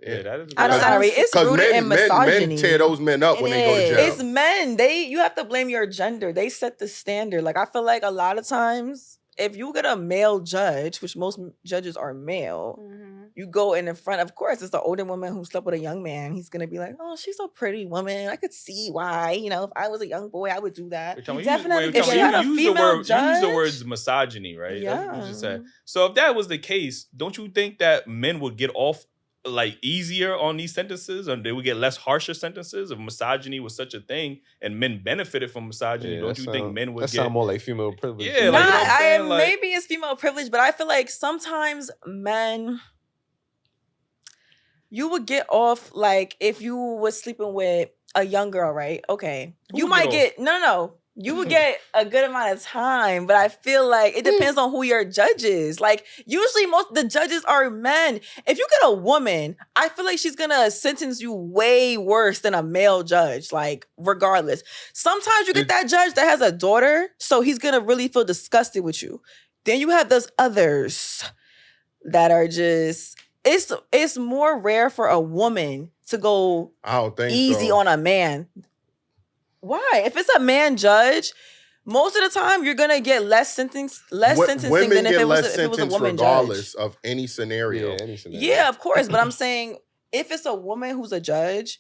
Yeah, that is. I don't- Sorry, it's Because rooted in men misogyny. tear those men up It when they go to is. jail. It's men. You have to blame your gender. They set the standard. Like, I feel like a lot of times, if you get a male judge, which most judges are male, you go in front. Of course, it's the older woman who slept with a young man. He's gonna be like, "Oh, she's a pretty woman. I could see why. You know, if I was a young boy, I would do that." Definitely if she had a you use the female word, you use the judge- words misogyny, right? That's what you just Yeah. said. So if that was the case, don't you think that men would get off like easier on these sentences, or they would get less harsher sentences if misogyny was such a thing and men benefited from misogyny? Yeah, Don't that you think sound- men would that get sound more like female privilege? Yeah, Nah, like, you know what I'm saying? Like- maybe it's female privilege, but I feel like sometimes men, you would get off like if you was sleeping with a young girl, right? Okay, Who you would might get get no. You would get a good amount of time, but I feel like it depends on who your judge is. Like, usually most the judges are men. If you get a woman, I feel like she's gonna sentence you way worse than a male judge, like, regardless. Sometimes you get that judge that has a daughter, so he's gonna really feel disgusted with you. Then you have those others that are just it's more rare for a woman to go I don't think easy so. on a man. Why? If it's a man judge, most of the time you're gonna get less sentencing Women than if get it was less if it was a sentence woman regardless judge. of any scenario. Yeah, any scenario. Yeah, of course. But I'm saying if it's a woman who's a judge,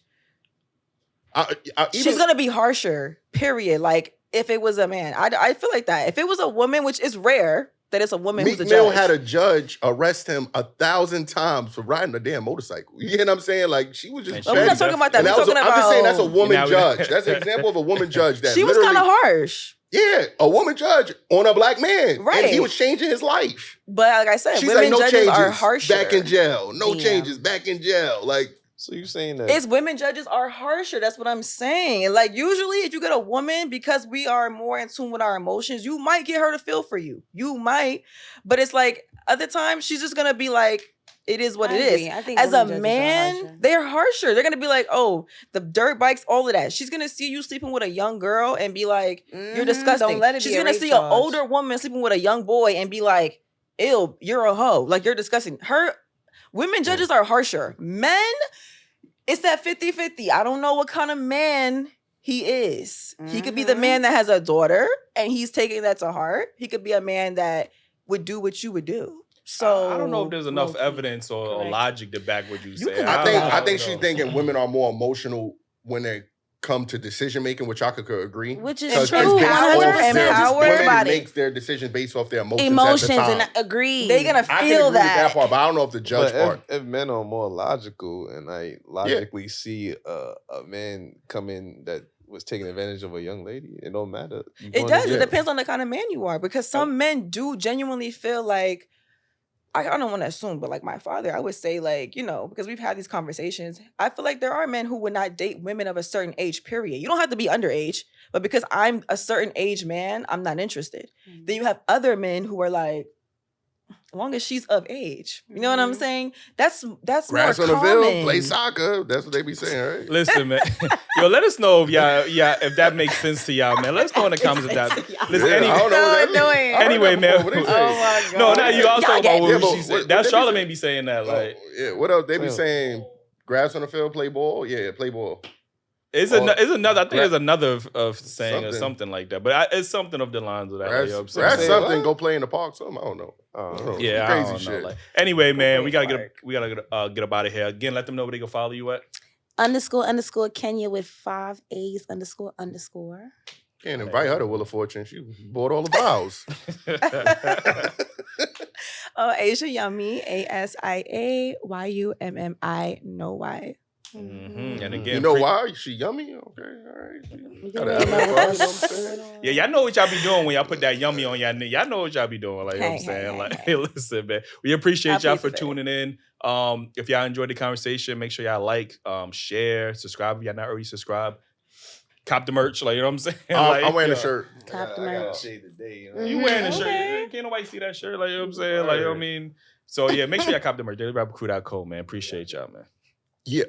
she's gonna be harsher. Period. Like if it was a man, I feel like that. If it was a woman, which is rare that it's a woman Meek who's a Mill judge. had a judge arrest him 1,000 times for riding a damn motorcycle. You know what I'm saying? Like, she was just. But we're not talking about that. And We're talking about. I'm just saying that's a woman Now we- judge. That's an example of a woman judge that She was literally- kind of harsh. Yeah, a woman judge on a black man. Right. And he was changing his life. But like I said, She's women like, no judges changes, are harsher. back in jail. No Damn. changes, back in jail. Like, So you're saying that It's women judges are harsher. That's what I'm saying. And like usually if you get a woman, because we are more in tune with our emotions, you might get her to feel for you. You might. But it's like other times she's just gonna be like, it is what I it agree. is. I think As a women judges are man, harsher. they're harsher. They're gonna be like, oh, the dirt bikes, all of that. She's gonna see you sleeping with a young girl and be like, you're Mhm. disgusting. Don't let it She's be a gonna rape see charge. an older woman sleeping with a young boy and be like, ew, you're a hoe. Like you're disgusting. Women judges are harsher. Men, it's that 50-50. I don't know what kind of man he is. He could be the Mhm. man that has a daughter and he's taking that to heart. He could be a man that would do what you would do. So I don't know if there's enough low-key. evidence or Correct. logic to back what you say. can- I I think don't I know. think she's thinking women are more emotional when they're come to decision making, which I could agree. Which is 'Cause true. it's based off 100%. their- Just Empowered. think women about it. makes their decisions based off their emotions. Emotions at the time. and agree. They're gonna I can agree feel with that that. part, but I don't know if the judge But part. if men are more logical and like logically see a man come in that was taking advantage of a young lady, it don't matter. You It going to does. It jail. depends on the kind of man you are, because some men do genuinely feel like, I don't want to assume, but like my father, I would say, like, you know, because we've had these conversations, I feel like there are men who would not date women of a certain age, period. You don't have to be underage, but because I'm a certain age man, I'm not interested. Then you have other men who are like, as long as she's of age. You know what I'm saying? That's Grass more on the common. field, play soccer. That's what they be saying, right? Listen, man. Yo, let us know if if that makes sense to y'all, man. Let us know in the comments if that. Listen, Yeah, I don't know what that So means. annoying. I heard Anyway, that man. before, what they say? Oh my God. No, you also Yeah, about yeah, what but she what said. they That be Charlamagne saying? be saying that. Oh, Like, yeah, what else? They be Well- saying grass on the field, play ball. Yeah, play ball. it's Or another. I think gra- there's another of saying or something. something like that. But it's something of the lines of that. Grass, Like, you know what I'm saying? grass Say something. what? Go play in the park. Something. I don't know. Yeah, Some I crazy don't know. shit. Like, anyway, man, Go we gotta play get up out of here. Again, let them know where they can follow you at. _ Kenya with 5 A's __. Can't invite her to Wheel of Fortune. She bought all the vows. Asia Yummy, ASIAYUMMI, no Y. And again, You know why? She yummy? Okay, all right. You Gotta already have know that what first, that's you know what I'm saying? yeah, y'all know what y'all be doing when y'all put that yummy on y'all. Y'all know what y'all be doing. Like, you know what I'm Hey, saying? hey, Like, hey. listen, man. We appreciate y'all Happy for for that. tuning in. If y'all enjoyed the conversation, make sure y'all like, share, subscribe if y'all not already subscribed. Cop the merch, like, you know what I'm saying? Like, I'm wearing a yo, shirt. Cop the I gotta merch. shave today. You Mhm. You wearing a Okay. shirt? Can't nobody see that shirt? Like, you know what I'm saying? Like, you know what I mean? So yeah, make sure y'all cop the merch. DailyRapUpCrew.co, man. Appreciate y'all, man. Yeah.